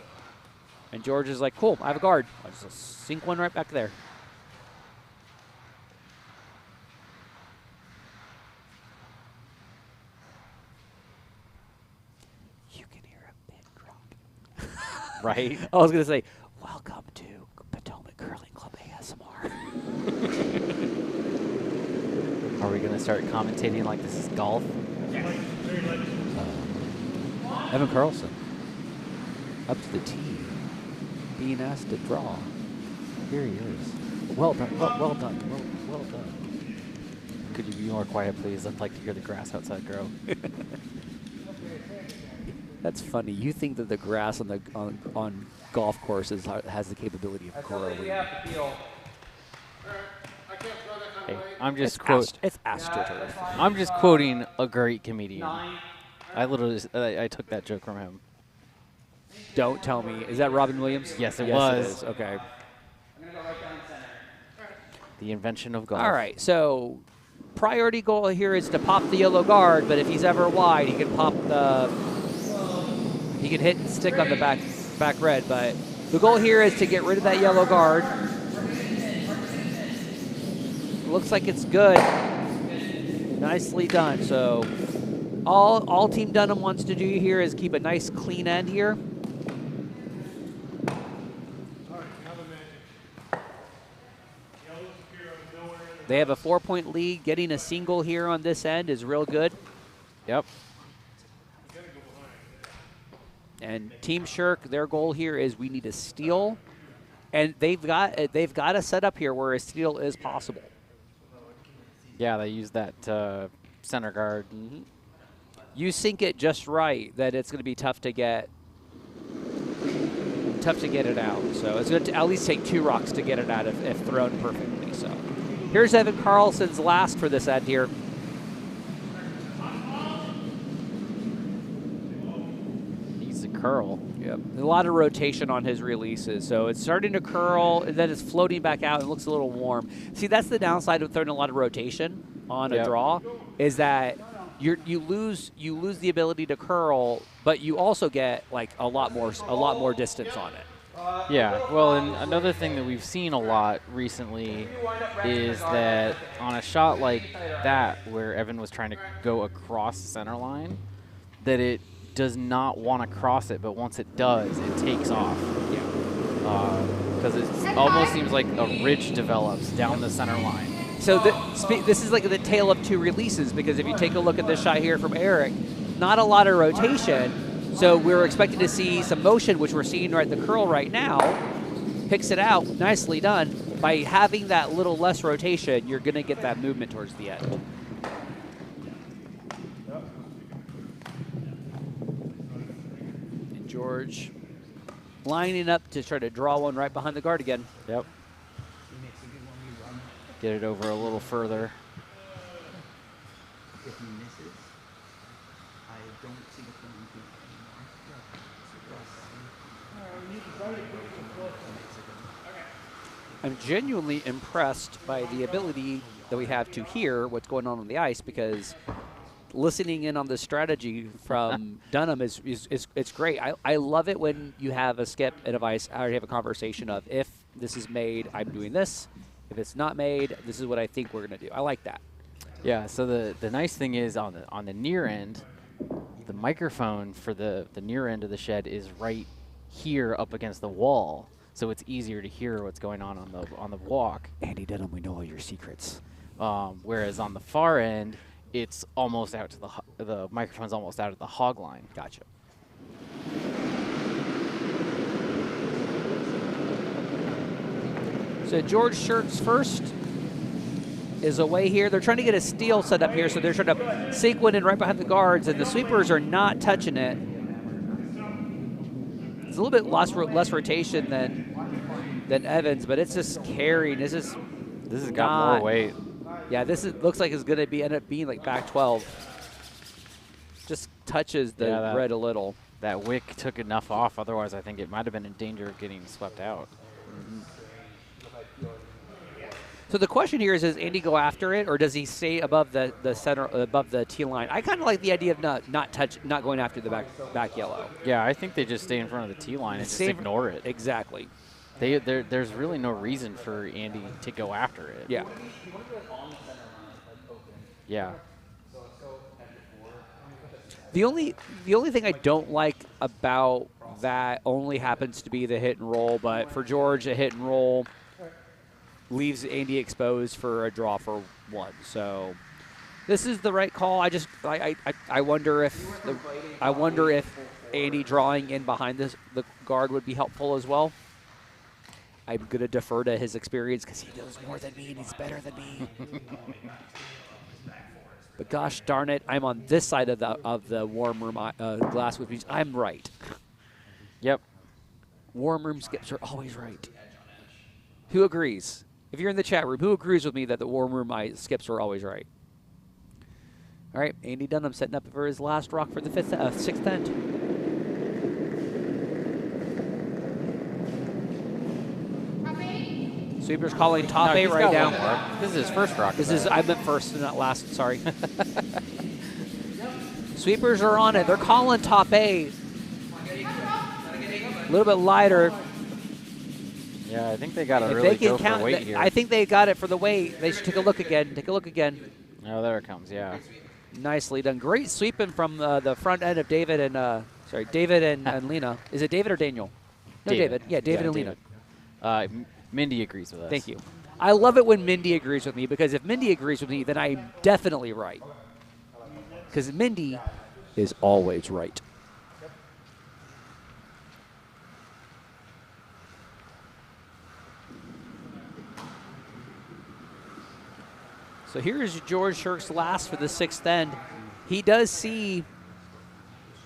And George is like, cool, I have a guard. I'll just sink one right back there. You can hear a pin drop. Right? I was going to say, welcome to Potomac Curling Club ASMR. Are we going to start commentating like this is golf? Evan Carlson, up to the tee, being asked to draw. Here he is. Well done, well done, well done. Could you be more quiet, please? I'd like to hear the grass outside grow. That's funny. You think that the grass on golf courses has the capability of growing. We have to peel. Hey, I'm just It's AstroTurf. I'm just quoting a great comedian. I literally I took that joke from him. Don't tell me. Is that Robin Williams? Yes, it Yes, was. It is. Okay. I'm gonna go right down the center. The invention of golf. All right. So priority goal here is to pop the yellow guard, but if he's ever wide, he can pop the. He can hit and stick on the back red, but the goal here is to get rid of that yellow guard. Looks like it's good. Nicely done. So all Team Dunnam wants to do here is keep a nice clean end here. They have a 4-point lead. Getting a single here on this end is real good. Yep. And Team Shirk, their goal here is we need a steal, and they've got a setup here where a steal is possible. Yeah, they used that center guard. You sink it just right, that it's going to be tough to get it out. So it's going to at least take 2 rocks to get it out if thrown perfectly. So here's Evan Carlson's last for this end here. Needs to curl. Yep. A lot of rotation on his releases. So it's starting to curl, and then it's floating back out. It looks a little warm. See, that's the downside of throwing a lot of rotation on a draw, is that you lose the ability to curl, but you also get like a lot more distance on it. Yeah, well, and another thing that we've seen a lot recently is that on a shot like that, where Evan was trying to go across the center line, that it does not want to cross it, but once it does, it takes off. Yeah. Because it almost seems like a ridge develops down the center line. So this is like the tale of 2 releases, because if you take a look at this shot here from Eric, not a lot of rotation. So we're expecting to see some motion, which we're seeing right at the curl right now. picks it out. Nicely done. By having that little less rotation, you're going to get that movement towards the end. And George lining up to try to draw one right behind the guard again. Yep. Get it over a little further. If he misses, I don't see the point in doing it anymore. I'm genuinely impressed by the ability that we have to hear what's going on the ice, because listening in on the strategy from Dunnam is it's great. I love it when you have a skip and a vice already have a conversation of, if this is made, I'm doing this. If it's not made, this is what I think we're going to do. I like that. Yeah, so the nice thing is on the near end, the microphone for the near end of the shed is right here up against the wall, so it's easier to hear what's going on the walk. Andy Dunnam, we know all your secrets. Whereas on the far end, it's almost out to the microphone's almost out of the hog line. Gotcha. So George Shirk's first is away here. They're trying to get a steal set up here, so they're trying to sequin in right behind the guards, and the sweepers are not touching it. It's a little bit less rotation than Evans, but it's just carrying. This has got more weight. Yeah, looks like it's going to end up being like back 12. Just touches the red a little. That wick took enough off. Otherwise, I think it might have been in danger of getting swept out. So the question here is, does Andy go after it, or does he stay above the center, above the tee line? I kind of like the idea of not going after the back yellow. Yeah, I think they just stay in front of the tee line and just ignore it. Exactly. There's really no reason for Andy to go after it. Yeah. Yeah. The only thing I don't like about that only happens to be the hit and roll, but for George, a hit and roll leaves Andy exposed for a draw for one. So this is the right call. I wonder if Andy drawing in behind the guard would be helpful as well. I'm gonna defer to his experience because he knows more than me and he's better than me. But gosh darn it, I'm on this side of the warm room glass, which means I'm right. Yep. Warm room skips are always right. Who agrees? If you're in the chat room, who agrees with me that the warm room skips are always right? All right, Andy Dunnam setting up for his last rock for the sixth end. Sweeper's calling top eight right now. This is his first rock. I meant first, not last. Sorry. Sweepers are on it. They're calling top eight. A little bit lighter. Yeah, I think they got to really go for weight here. I think they got it for the weight. They should take a look again. Take a look again. Oh, there it comes. Yeah. Nicely done. Great sweeping from the front end of David and David and Lena. Is it David or Daniel? No, David. Yeah, David and Lena. Mindy agrees with us. Thank you. I love it when Mindy agrees with me, because if Mindy agrees with me, then I'm definitely right. Because Mindy is always right. So here is George Shirk's last for the sixth end. He does see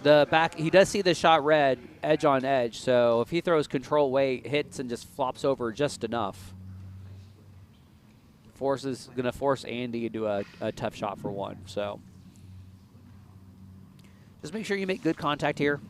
the back. He does see the shot red, edge on edge. So if he throws control weight, hits and just flops over just enough, going to force Andy into a tough shot for one. So just make sure you make good contact here.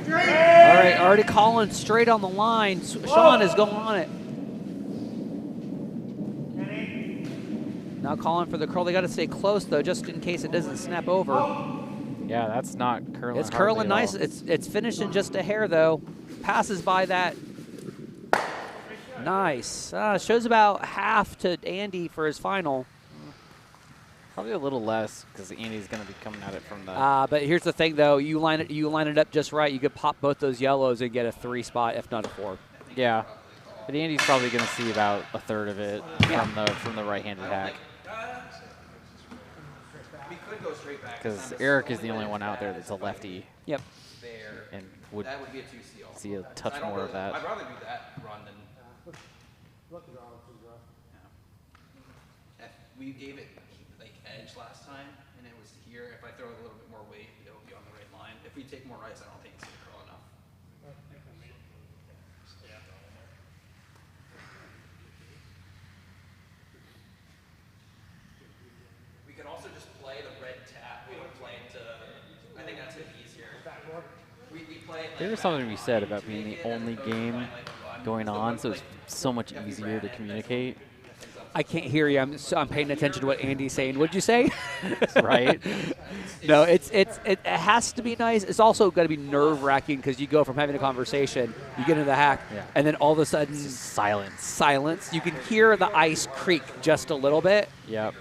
All right, already calling straight on the line. Sean is going on it. Now calling for the curl. They got to stay close, though, just in case it doesn't snap over. Yeah, that's not curling. It's curling nice. It's finishing just a hair, though. Passes by that. Nice. Shows about half to Andy for his final. Probably a little less because Andy's going to be coming at it from the. But here's the thing, though. You line it up just right. You could pop both those yellows and get a 3 spot, if not a 4. Yeah. But Andy's probably going to see about a third of it from the right-handed hack. We could go straight back. Because Eric is the only one out there that's a lefty. Yep. There. And would That would be a 2CL. see a touch more of that. I'd rather do that run than. If we gave it like edge last time, and it was here. If I throw a little bit more weight, it will be on the right line. If we take more ice, I don't think it's gonna curl enough. We could also just play the red tap. We don't play it to. I think that's gonna be easier. We play it There's something to be said about being the only game going on, so it's so much easier to communicate. I can't hear you. I'm paying attention to what Andy's saying. What'd you say? Right? No, it has to be nice. It's also got to be nerve-wracking because you go from having a conversation, you get into the hack, and then all of a sudden silence. You can hear the ice creak just a little bit. Yep.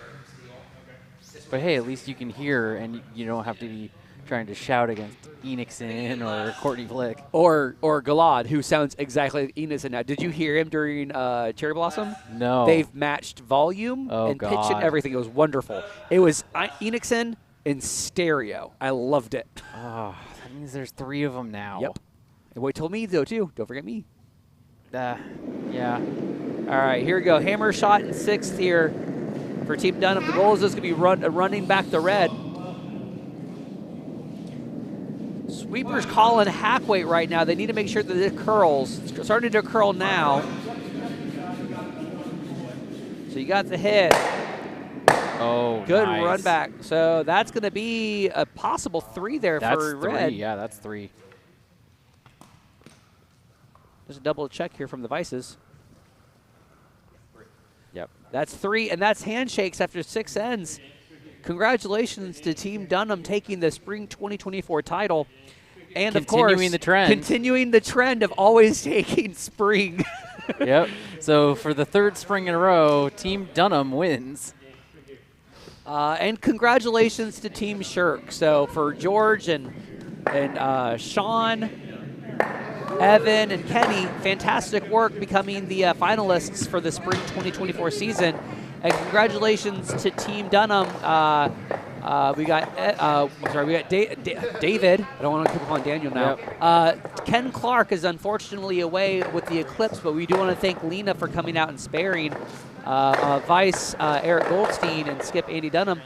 But hey, at least you can hear, and you don't have to be trying to shout against Enixon or Courtney Flick. Or Galad, who sounds exactly like Enixon now. Did you hear him during Cherry Blossom? No. They've matched volume and pitch and God. everything. It was wonderful. It was Enixon in stereo. I loved it. Oh, that means there's 3 of them now. Yep. And wait till me, though, too. Don't forget me. Yeah. All right, here we go. Hammer shot in 6th here for Team Dunnam. The goal is just going to be running back the red. Sweeper's calling hack weight right now. They need to make sure that it curls. It's starting to curl now. So you got the hit. Oh, Good nice. run back. So that's going to be a possible 3 there for red. 3. Yeah, that's 3. Just a double check here from the Vices. Yep. That's 3, and that's handshakes after 6 ends. Congratulations to Team Dunnam taking the Spring 2024 title. And, of course, continuing the trend of always taking spring. Yep. So for the 3rd spring in a row, Team Dunnam wins. And congratulations to Team Shirk. So for George and Sean, Evan, and Kenny, fantastic work becoming the finalists for the Spring 2024 season. And congratulations to Team Dunnam. We got David. I don't want to keep calling Daniel now. Yep. Ken Clark is unfortunately away with the eclipse, but we do want to thank Lena for coming out and sparing. Vice Eric Goldstein and Skip Andy Dunnam.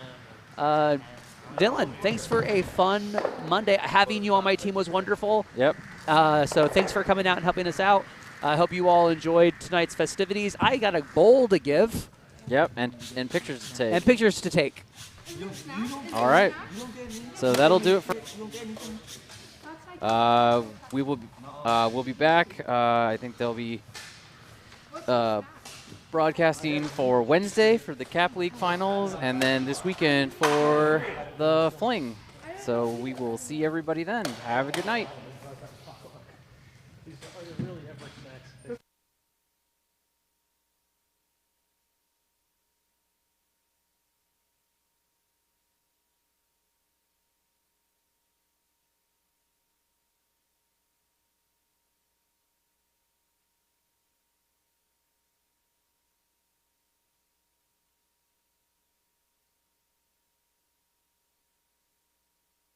Dylan, thanks for a fun Monday. Having you on my team was wonderful. Yep. So thanks for coming out and helping us out. I hope you all enjoyed tonight's festivities. I got a bowl to give. Yep, and pictures to take. And pictures to take. All right. So that'll do it for. We'll be back. I think they'll be broadcasting for Wednesday for the Cap League finals, and then this weekend for the Fling. So we will see everybody then. Have a good night.